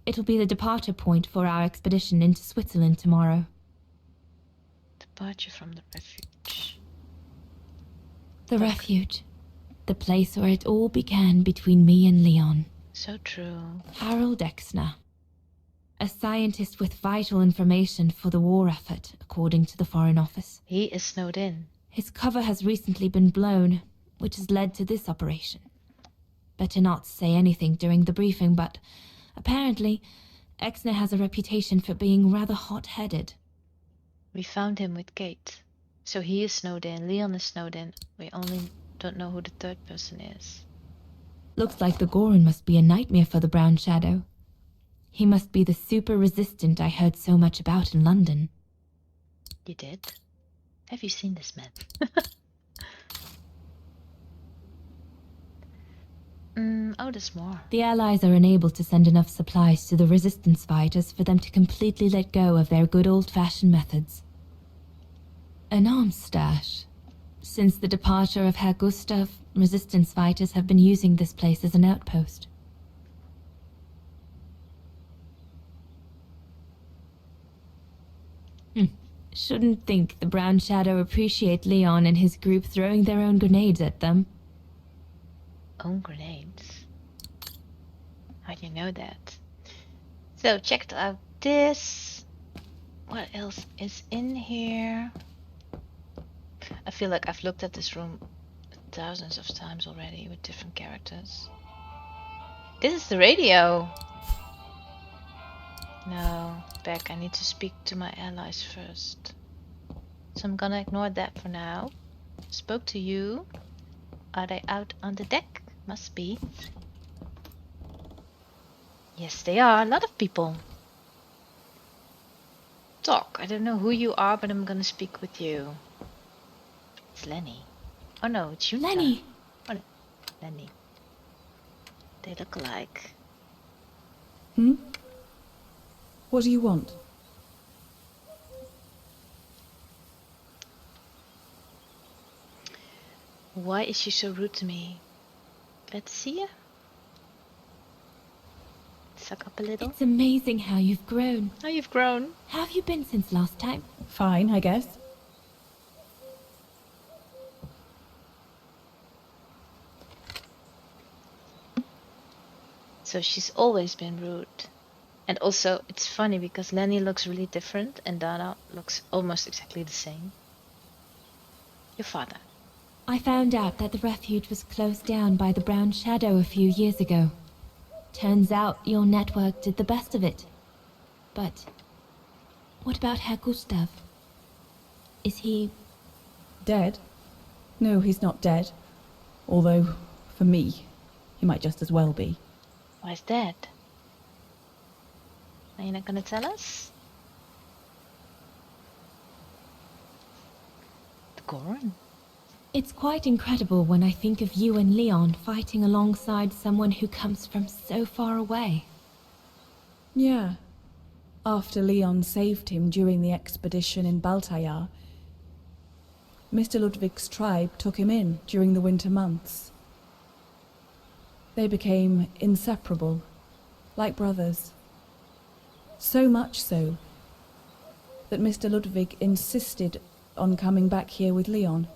[SPEAKER 8] It'll be the departure point for our expedition into Switzerland tomorrow.
[SPEAKER 1] Departure from the Refuge.
[SPEAKER 8] The Refuge. The place where it all began between me and Leon.
[SPEAKER 1] So true.
[SPEAKER 8] Harold Exner. A scientist with vital information for the war effort, according to the Foreign Office.
[SPEAKER 1] He is snowed in.
[SPEAKER 8] His cover has recently been blown, which has led to this operation. Better not say anything during the briefing, but apparently, Exner has a reputation for being rather hot-headed.
[SPEAKER 1] We found him with Kate. So he is snowed in, Leon is snowed in. We only don't know who the third person is.
[SPEAKER 8] Looks like the Gorun must be a nightmare for the Brown Shadow. He must be the super resistant I heard so much about in London.
[SPEAKER 1] You did? Have you seen this man? Oh, there's more.
[SPEAKER 8] The Allies are unable to send enough supplies to the resistance fighters for them to completely let go of their good old-fashioned methods. An arms stash. Since the departure of Herr Gustav, resistance fighters have been using this place as an outpost. Shouldn't think the Brown Shadow appreciate Leon and his group throwing their own grenades at them.
[SPEAKER 1] Own grenades? How do you know that? So, checked out this. What else is in here? I feel like I've looked at this room thousands of times already with different characters. This is the radio! No, back. I need to speak to my allies first. So I'm gonna ignore that for now. Spoke to you. Are they out on the deck? Must be. Yes, they are. A lot of people. Talk. I don't know who you are, but I'm gonna speak with you. It's Leni. Oh no, it's Junta.
[SPEAKER 8] Leni!
[SPEAKER 1] Oh, no. Leni. They look alike.
[SPEAKER 7] What do you want?
[SPEAKER 1] Why is she so rude to me? Let's see her. suck up a little.
[SPEAKER 8] It's amazing how you've grown.
[SPEAKER 1] How you've grown.
[SPEAKER 8] How have you been since last time?
[SPEAKER 7] Fine, I guess.
[SPEAKER 1] So she's always been rude. And also, it's funny because Leni looks really different and Dana looks almost exactly the same. Your father.
[SPEAKER 8] I found out that the refuge was closed down by the Brown Shadow a few years ago. Turns out your network did the best of it. But what about Herr Gustav? Is he...
[SPEAKER 7] Dead? No, he's not dead. Although, for me, he might just as well be.
[SPEAKER 1] Why is dead? Are you not gonna tell us? The Goron.
[SPEAKER 8] It's quite incredible when I think of you and Leon fighting alongside someone who comes from so far away.
[SPEAKER 7] Yeah. After Leon saved him during the expedition in Baltayar, Mr. Ludwig's tribe took him in during the winter months. They became inseparable, like brothers. So much so that Mr. Ludwig insisted on coming back here with Leon.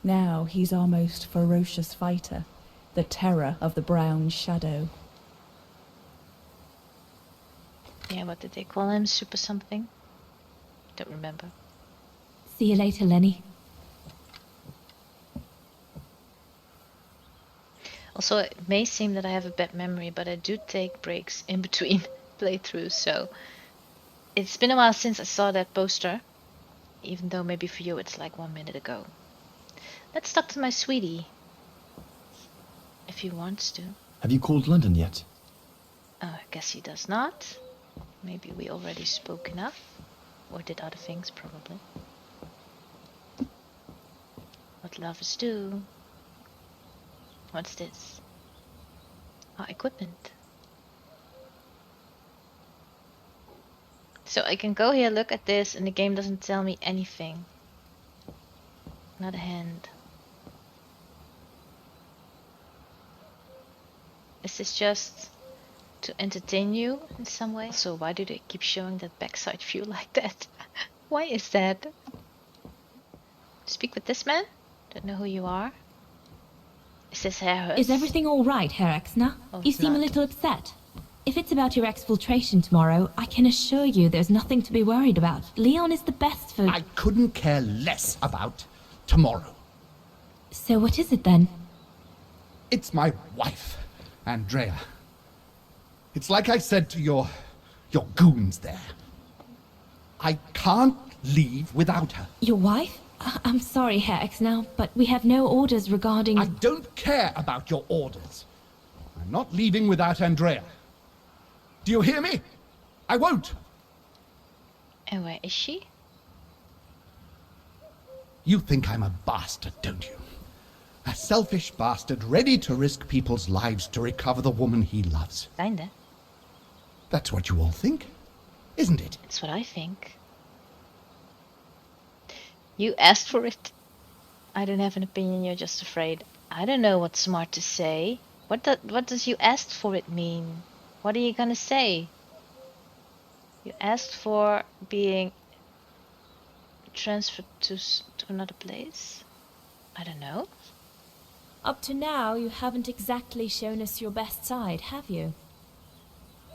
[SPEAKER 7] Now he's our most ferocious fighter, the terror of the Brown Shadow.
[SPEAKER 1] Yeah, what did they call him? Super something? Don't remember.
[SPEAKER 8] See you later, Leni.
[SPEAKER 1] Also, it may seem that I have a bad memory, but I do take breaks in between playthroughs, so it's been a while since I saw that poster, even though maybe for you it's like 1 minute ago. Let's talk to my sweetie, if he wants to.
[SPEAKER 9] Have you called London yet?
[SPEAKER 1] I guess he does not. Maybe we already spoke enough, or did other things, probably. What lovers do. What's this? Ah, equipment. So I can go here, look at this, and the game doesn't tell me anything. Not a hand. Is this just to entertain you in some way? So why do they keep showing that backside view like that? Why is that? Speak with this man? Don't know who you are. Is this Herr Hus?
[SPEAKER 8] Is everything all right, Herr Exner?
[SPEAKER 1] Oh,
[SPEAKER 8] You
[SPEAKER 1] it's
[SPEAKER 8] seem a
[SPEAKER 1] not.
[SPEAKER 8] little upset. If it's about your exfiltration tomorrow, I can assure you there's nothing to be worried about. Leon is the best for...
[SPEAKER 10] I couldn't care less about tomorrow.
[SPEAKER 8] So what is it then?
[SPEAKER 10] It's my wife, Andrea. It's like I said to your goons there. I can't leave without her.
[SPEAKER 8] Your wife? I'm sorry, Herr Exner, but we have no orders regarding...
[SPEAKER 10] I don't care about your orders. I'm not leaving without Andrea. Do you hear me? I won't.
[SPEAKER 1] And where is she?
[SPEAKER 10] You think I'm a bastard, don't you? A selfish bastard ready to risk people's lives to recover the woman he loves.
[SPEAKER 1] Kinda.
[SPEAKER 10] That's what you all think, isn't it?
[SPEAKER 1] That's what I think. You asked for it. I don't have an opinion, you're just afraid. I don't know what's smart to say. What does you asked for it mean? What are you gonna say? You asked for being transferred to another place? I don't know.
[SPEAKER 8] Up to now, you haven't exactly shown us your best side, have you?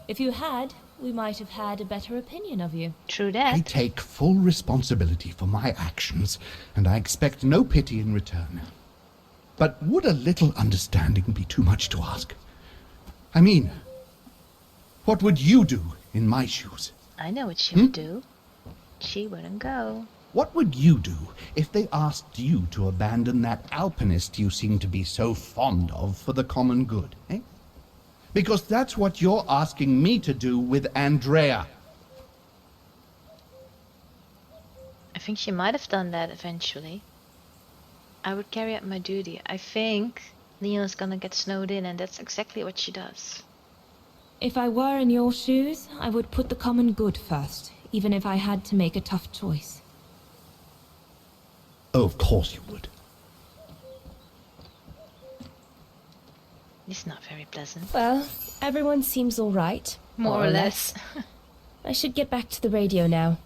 [SPEAKER 8] If you had, we might have had a better opinion of you.
[SPEAKER 1] True
[SPEAKER 10] I
[SPEAKER 1] that.
[SPEAKER 10] take full responsibility for my actions, and I expect no pity in return. But would a little understanding be too much to ask? I mean, what would you do in my shoes?
[SPEAKER 1] I know what she would do. She wouldn't go.
[SPEAKER 10] What would you do if they asked you to abandon that alpinist you seem to be so fond of for the common good, eh? Because that's what you're asking me to do with Andrea.
[SPEAKER 1] I think she might have done that eventually. I would carry out my duty. I think Leon's gonna get snowed in, and that's exactly what she does.
[SPEAKER 8] If I were in your shoes, I would put the common good first, even if I had to make a tough choice.
[SPEAKER 10] Oh, of course you would.
[SPEAKER 1] It's not very pleasant.
[SPEAKER 9] Well, everyone seems all right.
[SPEAKER 1] More or less.
[SPEAKER 9] I should get back to the radio now.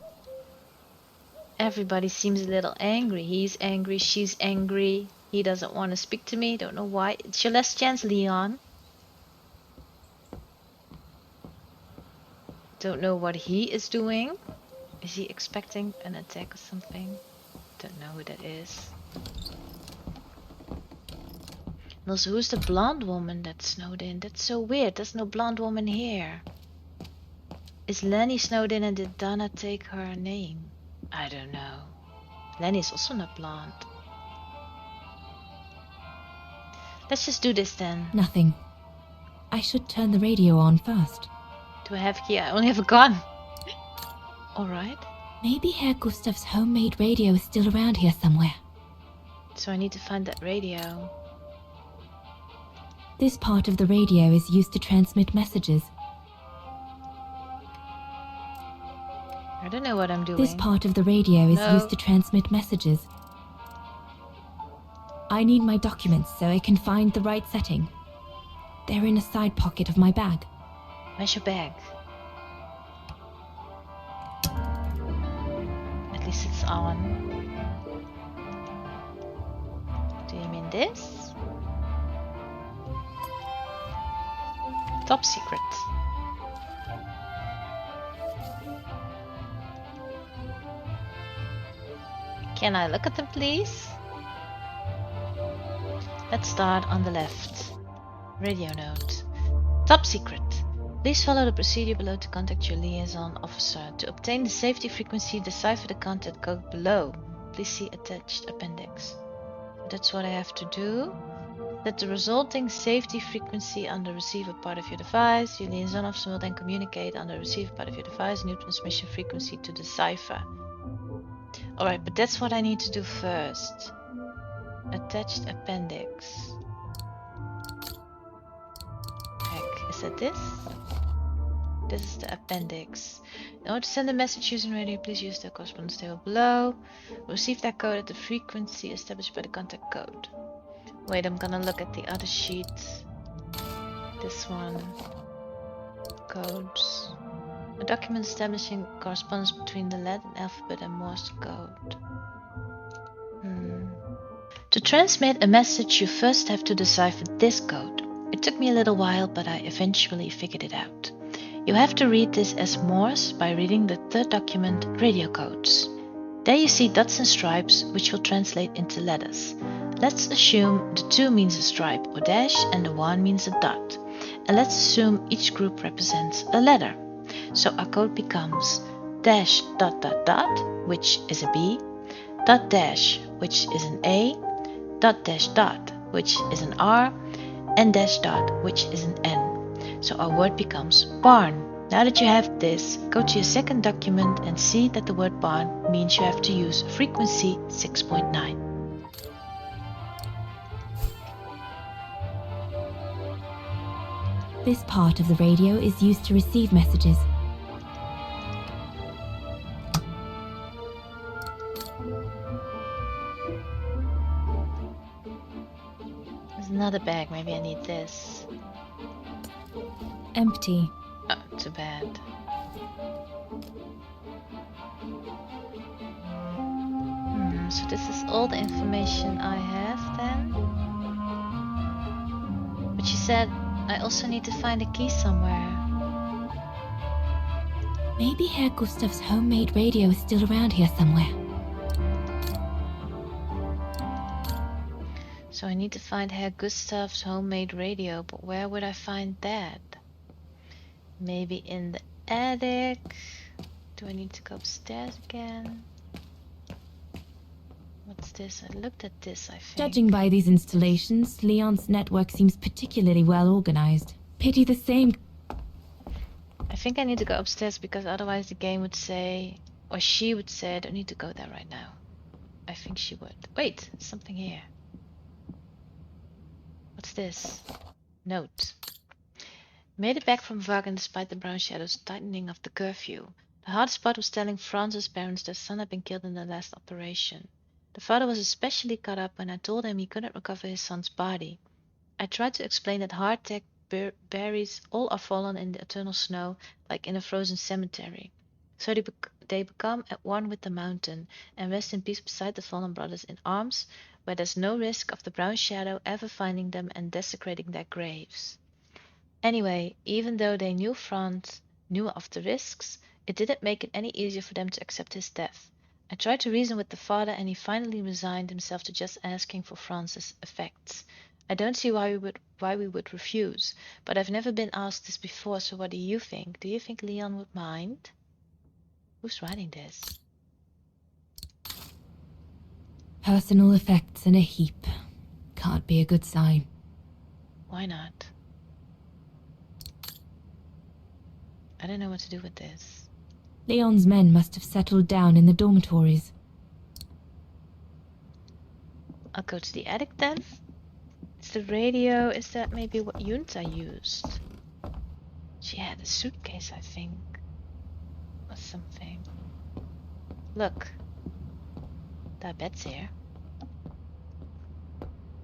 [SPEAKER 1] Everybody seems a little angry. He's angry, she's angry. He doesn't want to speak to me. Don't know why. It's your last chance, Leon. Don't know what he is doing. Is he expecting an attack or something? Don't know who that is. And also, who's the blonde woman that snowed in? That's so weird. There's no blonde woman here. Is Leni snowed in and did Dana take her name? I don't know. Leni is also not blonde. Let's just do this then.
[SPEAKER 8] Nothing. I should turn the radio on first.
[SPEAKER 1] Do I have key? I only have a gun. Alright.
[SPEAKER 8] Maybe Herr Gustav's homemade radio is still around here somewhere.
[SPEAKER 1] So I need to find that radio.
[SPEAKER 8] This part of the radio is used to transmit messages.
[SPEAKER 1] I don't know what I'm doing.
[SPEAKER 8] This part of the radio is used to transmit messages. I need my documents so I can find the right setting. They're in a side pocket of my bag.
[SPEAKER 1] Where's your bag? At least it's on. Do you mean this? Top secret. Can I look at them, please? Let's start on the left. Radio note. Top secret. Please follow the procedure below to contact your liaison officer. To obtain the safety frequency, decipher the content code below. Please see attached appendix. That's what I have to do. Set the resulting safety frequency on the receiver part of your device. Your liaison officer will then communicate on the receiver part of your device new transmission frequency to decipher. Alright, but that's what I need to do first. Attached appendix. Heck, is that this? This is the appendix. In order to send a message using radio, please use the correspondence table below. Receive that code at the frequency established by the contact code. Wait, I'm gonna look at the other sheet. This one. Codes. A document establishing correspondence between the Latin alphabet and Morse code. To transmit a message, you first have to decipher this code. It took me a little while, but I eventually figured it out. You have to read this as Morse by reading the third document, radio codes. There you see dots and stripes, which will translate into letters. Let's assume the 2 means a stripe or dash and the 1 means a dot. And let's assume each group represents a letter. So our code becomes dash dot dot dot, which is a B, dot dash, which is an A, dot dash dot, which is an R, and dash dot, which is an N. So our word becomes barn. Now that you have this, go to your second document and see that the word barn means you have to use frequency 6.9.
[SPEAKER 8] This part of the radio is used to receive messages.
[SPEAKER 1] There's another bag, maybe I need this.
[SPEAKER 8] Empty.
[SPEAKER 1] Oh, too bad. So this is all the information I have then. But she said I also need to find a key somewhere.
[SPEAKER 8] Maybe Herr Gustav's homemade radio is still around here somewhere.
[SPEAKER 1] So I need to find Herr Gustav's homemade radio, but where would I find that? Maybe in the attic? Do I need to go upstairs again? What's this? I looked at this, I think.
[SPEAKER 8] Judging by these installations, Leon's network seems particularly well organized. Pity the same.
[SPEAKER 1] I think I need to go upstairs because otherwise the game would say, or she would say, I don't need to go there right now. I think she would. Wait, something here. What's this? Note. Made it back from Wagen despite the brown shadows tightening of the curfew. The hardest part was telling Franz's parents their son had been killed in the last operation. The father was especially caught up when I told him he couldn't recover his son's body. I tried to explain that hardtack berries all are fallen in the eternal snow, like in a frozen cemetery. So they become at one with the mountain and rest in peace beside the fallen brothers in arms, where there's no risk of the brown shadow ever finding them and desecrating their graves. Anyway, even though they knew Franz knew of the risks, it didn't make it any easier for them to accept his death. I tried to reason with the father, and he finally resigned himself to just asking for Franz's effects. I don't see why we would refuse, but I've never been asked this before, so what do you think? Do you think Leon would mind? Who's writing this?
[SPEAKER 8] Personal effects in a heap. Can't be a good sign.
[SPEAKER 1] Why not? I don't know what to do with this.
[SPEAKER 8] Leon's men must have settled down in the dormitories.
[SPEAKER 1] I'll go to the attic then. It's the radio. Is that maybe what Junta used? She had a suitcase, I think. Or something. Look. That bed's here.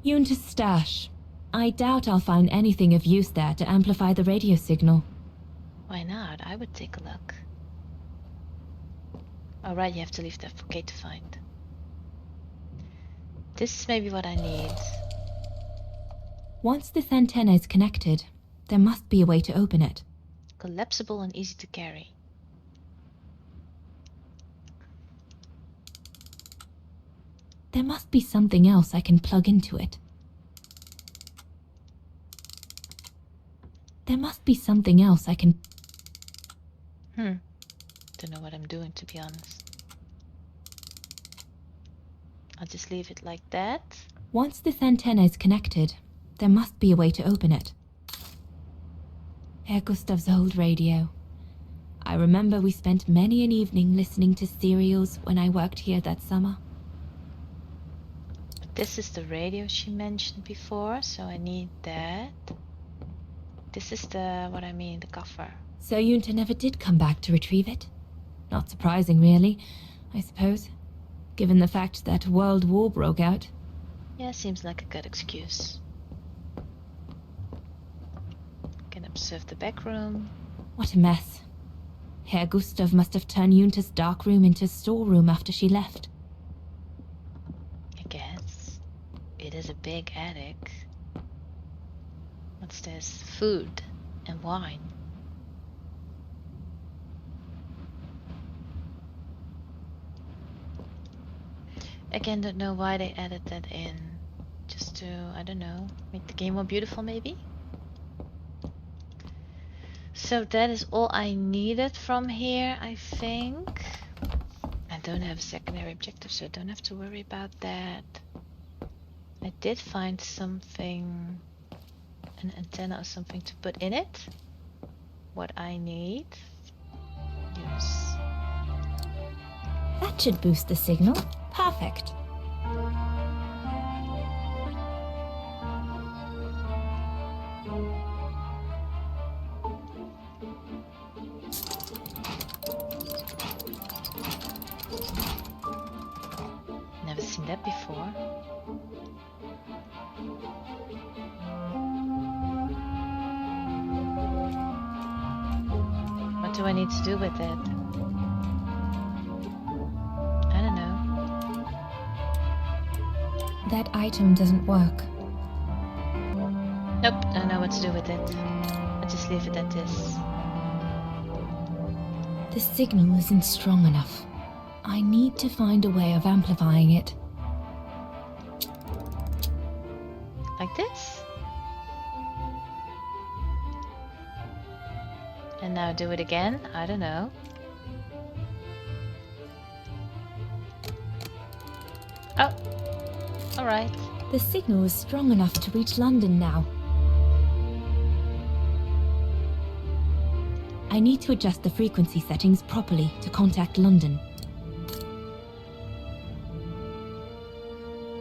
[SPEAKER 8] Junta's stash. I doubt I'll find anything of use there to amplify the radio signal.
[SPEAKER 1] Why not? I would take a look. Alright, you have to leave that for Kate to find. This is maybe what I need.
[SPEAKER 8] Once this antenna is connected, there must be a way to open it.
[SPEAKER 1] Collapsible and easy to carry.
[SPEAKER 8] There must be something else I can plug into it. There must be something else I can...
[SPEAKER 1] Don't know what I'm doing, to be honest. I'll just leave it like that.
[SPEAKER 8] Once this antenna is connected, there must be a way to open it. Herr Gustav's old radio. I remember we spent many an evening listening to serials when I worked here that summer.
[SPEAKER 1] But this is the radio she mentioned before, so I need that. This is the coffer.
[SPEAKER 8] So Junta never did come back to retrieve it? Not surprising, really, I suppose, given the fact that World War broke out.
[SPEAKER 1] Yeah, seems like a good excuse. Can observe the back room.
[SPEAKER 8] What a mess. Herr Gustav must have turned Junta's dark room into a storeroom after she left.
[SPEAKER 1] I guess. It is a big attic. What's this? Food and wine. Again, don't know why they added that in. Just to, I don't know, make the game more beautiful maybe? So that is all I needed from here, I think. I don't have a secondary objective, so I don't have to worry about that. I did find something, an antenna or something to put in it. What I need. Use.
[SPEAKER 8] That should boost the signal. Perfect.
[SPEAKER 1] Never seen that before. What do I need to do with it? I don't know.
[SPEAKER 8] That item doesn't work.
[SPEAKER 1] Nope, I don't know what to do with it. I'll just leave it at this.
[SPEAKER 8] The signal isn't strong enough. I need to find a way of amplifying it.
[SPEAKER 1] Like this? And now do it again? I don't know. Oh, alright.
[SPEAKER 8] The signal is strong enough to reach London now. I need to adjust the frequency settings properly to contact London.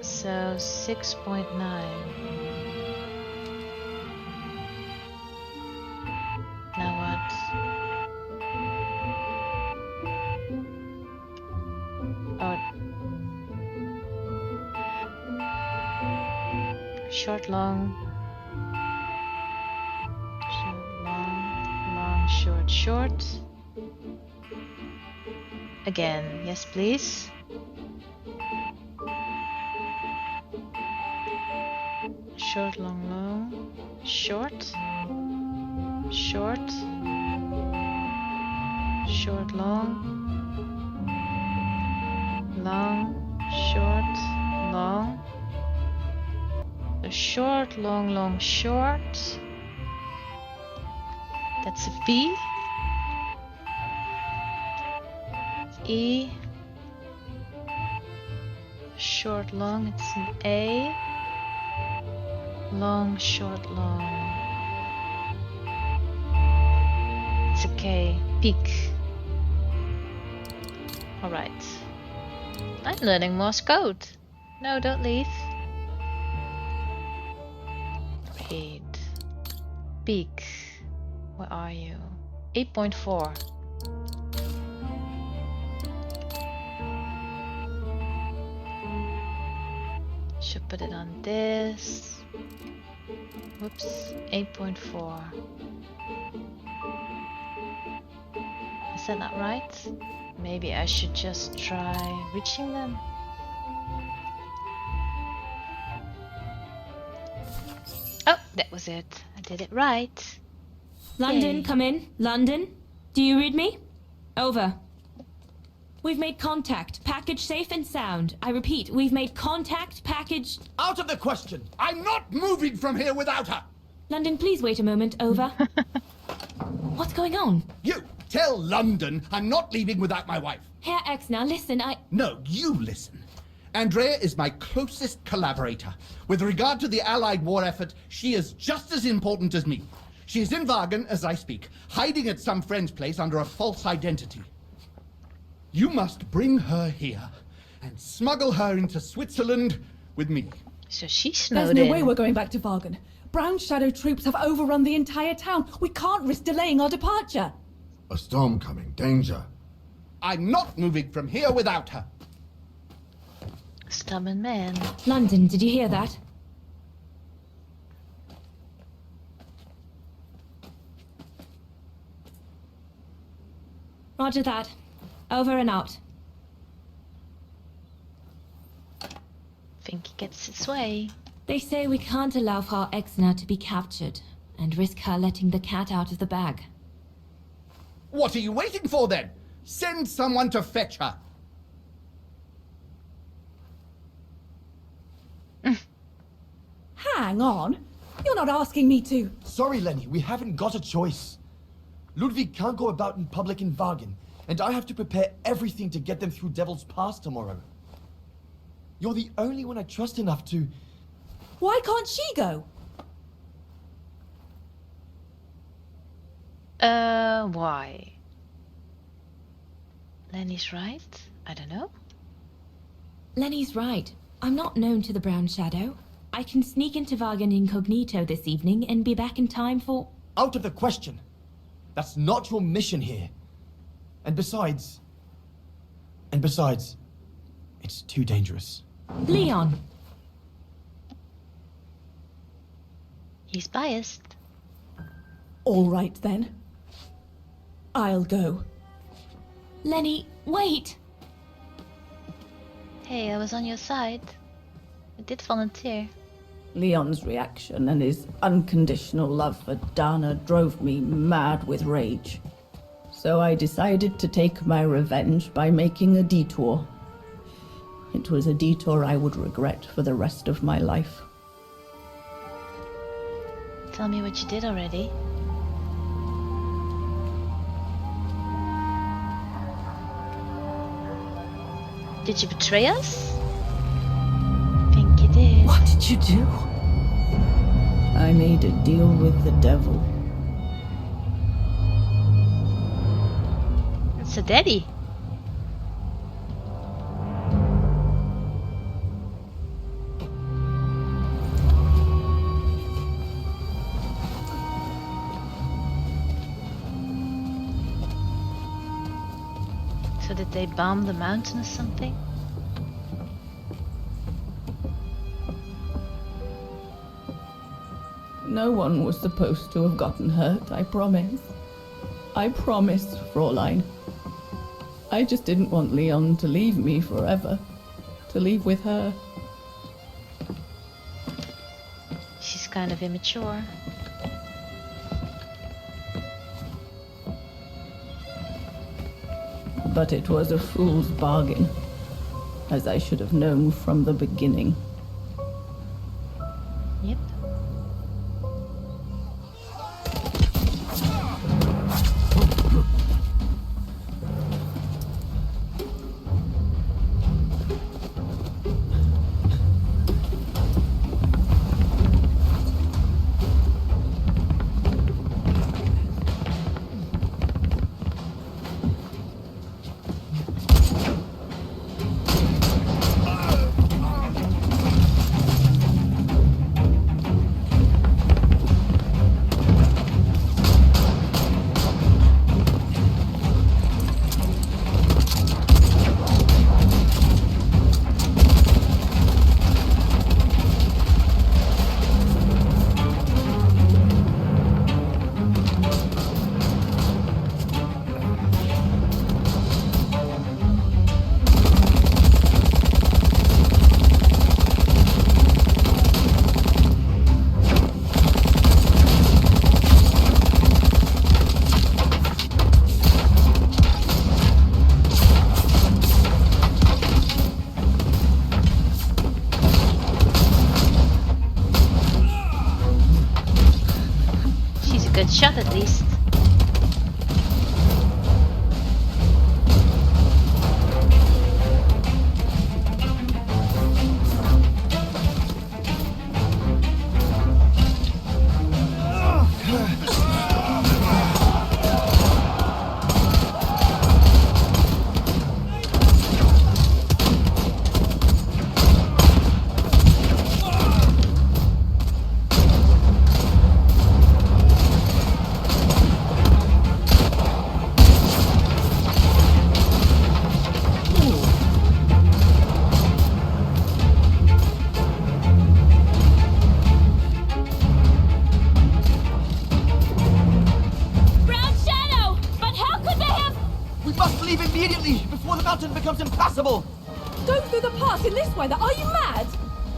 [SPEAKER 1] So 6.9. Now what? Oh. Short, long. short. Again, yes please. Short, long, long. Short. Short. Short, long. Long. Short. Long. A short, long, long, short. That's a V. E. Short, long, it's an A. Long, short, long. It's a K. Peak. Alright. I'm learning Morse code. No, don't leave. Read. Peak. Where are you? 8.4. Should put it on this. Whoops. 8.4. Is that not right? Maybe I should just try reaching them. Oh, that was it. I did it right.
[SPEAKER 8] London,
[SPEAKER 1] Yay.
[SPEAKER 8] come in. London, do you read me? Over. We've made contact. Package safe and sound. I repeat, we've made contact. Package...
[SPEAKER 10] Out of the question! I'm not moving from here without her!
[SPEAKER 8] London, please wait a moment. Over. What's going on?
[SPEAKER 10] You tell London I'm not leaving without my wife.
[SPEAKER 8] Herr Exner, listen,
[SPEAKER 10] No, you listen. Andrea is my closest collaborator. With regard to the Allied war effort, she is just as important as me. She is in Wagen as I speak, hiding at some friend's place under a false identity. You must bring her here and smuggle her into Switzerland with me.
[SPEAKER 1] So she
[SPEAKER 7] There's
[SPEAKER 1] snowed
[SPEAKER 7] no
[SPEAKER 1] in.
[SPEAKER 7] way we're going back to Wagen. Brown Shadow troops have overrun the entire town. We can't risk delaying our departure.
[SPEAKER 6] A storm coming. Danger.
[SPEAKER 10] I'm not moving from here without her.
[SPEAKER 1] Stubborn man.
[SPEAKER 8] London, did you hear that? Roger that. Over and out.
[SPEAKER 1] Think he gets its way.
[SPEAKER 8] They say we can't allow Frau Exner to be captured and risk her letting the cat out of the bag.
[SPEAKER 10] What are you waiting for then? Send someone to fetch her.
[SPEAKER 7] Hang on. You're not asking me to.
[SPEAKER 11] Sorry, Leni, we haven't got a choice. Ludwig can't go about in public in Wagen, and I have to prepare everything to get them through Devil's Pass tomorrow. You're the only one I trust enough to...
[SPEAKER 7] Why can't she go?
[SPEAKER 1] Why? Leni's right? I don't know.
[SPEAKER 8] Leni's right. I'm not known to the Brown Shadow. I can sneak into Wagen incognito this evening and be back in time for...
[SPEAKER 11] Out of the question. That's not your mission here. And besides, it's too dangerous.
[SPEAKER 8] Leon!
[SPEAKER 1] He's biased.
[SPEAKER 7] All right then. I'll go.
[SPEAKER 8] Leni, wait!
[SPEAKER 1] Hey, I was on your side. I did volunteer.
[SPEAKER 7] Leon's reaction and his unconditional love for Dana drove me mad with rage. So I decided to take my revenge by making a detour. It was a detour I would regret for the rest of my life.
[SPEAKER 1] Tell me what you did already. Did you betray us? Think you did.
[SPEAKER 2] What did you do?
[SPEAKER 7] I made a deal with the devil.
[SPEAKER 1] It's a daddy. So did they bomb the mountain or something?
[SPEAKER 7] No one was supposed to have gotten hurt, I promise. I promise, Fräulein. I just didn't want Leon to leave me forever. To leave with her.
[SPEAKER 1] She's kind of immature.
[SPEAKER 7] But it was a fool's bargain, as I should have known from the beginning.
[SPEAKER 1] Yep. Good shot at least.
[SPEAKER 11] Becomes impassable!
[SPEAKER 7] Go through the pass in this weather, are you mad?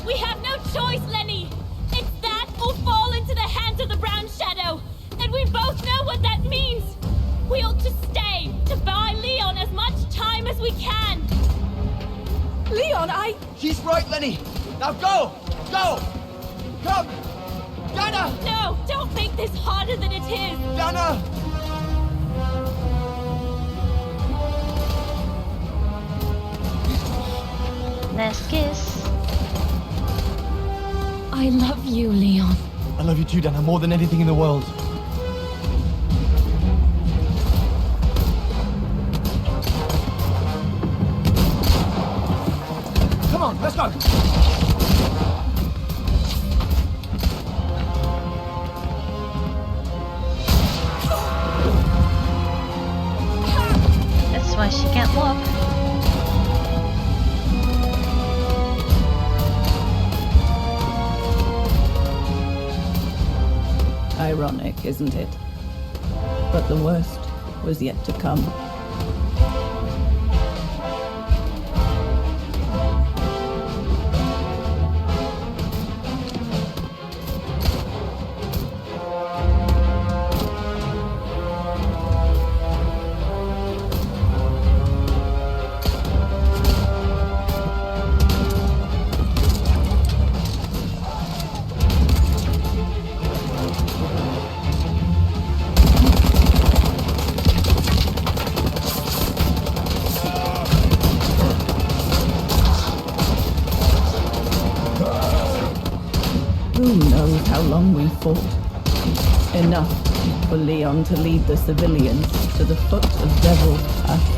[SPEAKER 8] We have no choice, Leni! It's that or fall into the hands of the Brown Shadow! And we both know what that means! We ought to stay, to buy Leon as much time as we can!
[SPEAKER 7] Leon,
[SPEAKER 11] She's right, Leni! Now go! Go! Come! Dana!
[SPEAKER 8] No, don't make this harder than it is!
[SPEAKER 11] Dana!
[SPEAKER 1] Last kiss.
[SPEAKER 8] I love you, Leon.
[SPEAKER 11] I love you too, Dana, more than anything in the world. Come on, let's go!
[SPEAKER 1] That's why she can't walk.
[SPEAKER 7] Ironic, isn't it? But the worst was yet to come. Who knows how long we fought? Enough for Leon to lead the civilians to the foot of Devil's Path.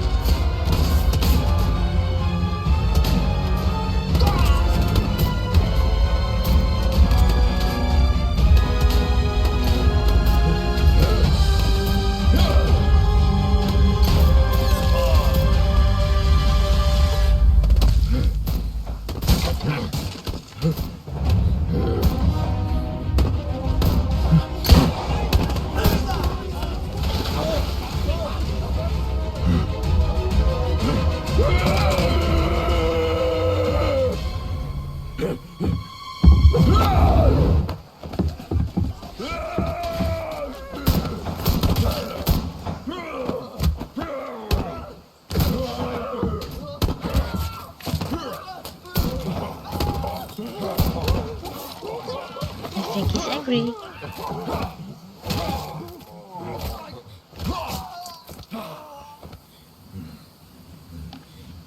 [SPEAKER 1] I think he's angry.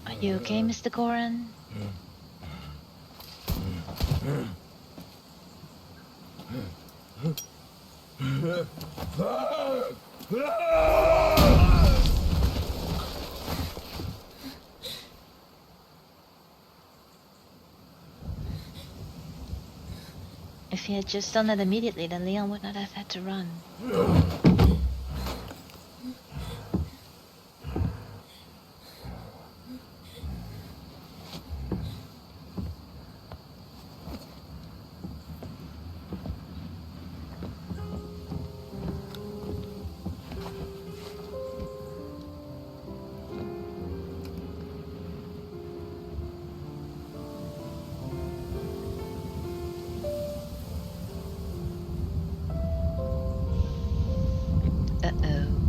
[SPEAKER 1] Are you okay, Mr. Goran? If he had just done that immediately, then Leon would not have had to run. Uh-oh.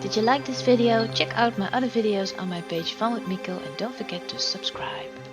[SPEAKER 1] Did you like this video? Check out my other videos on my page Fun with Miko and don't forget to subscribe.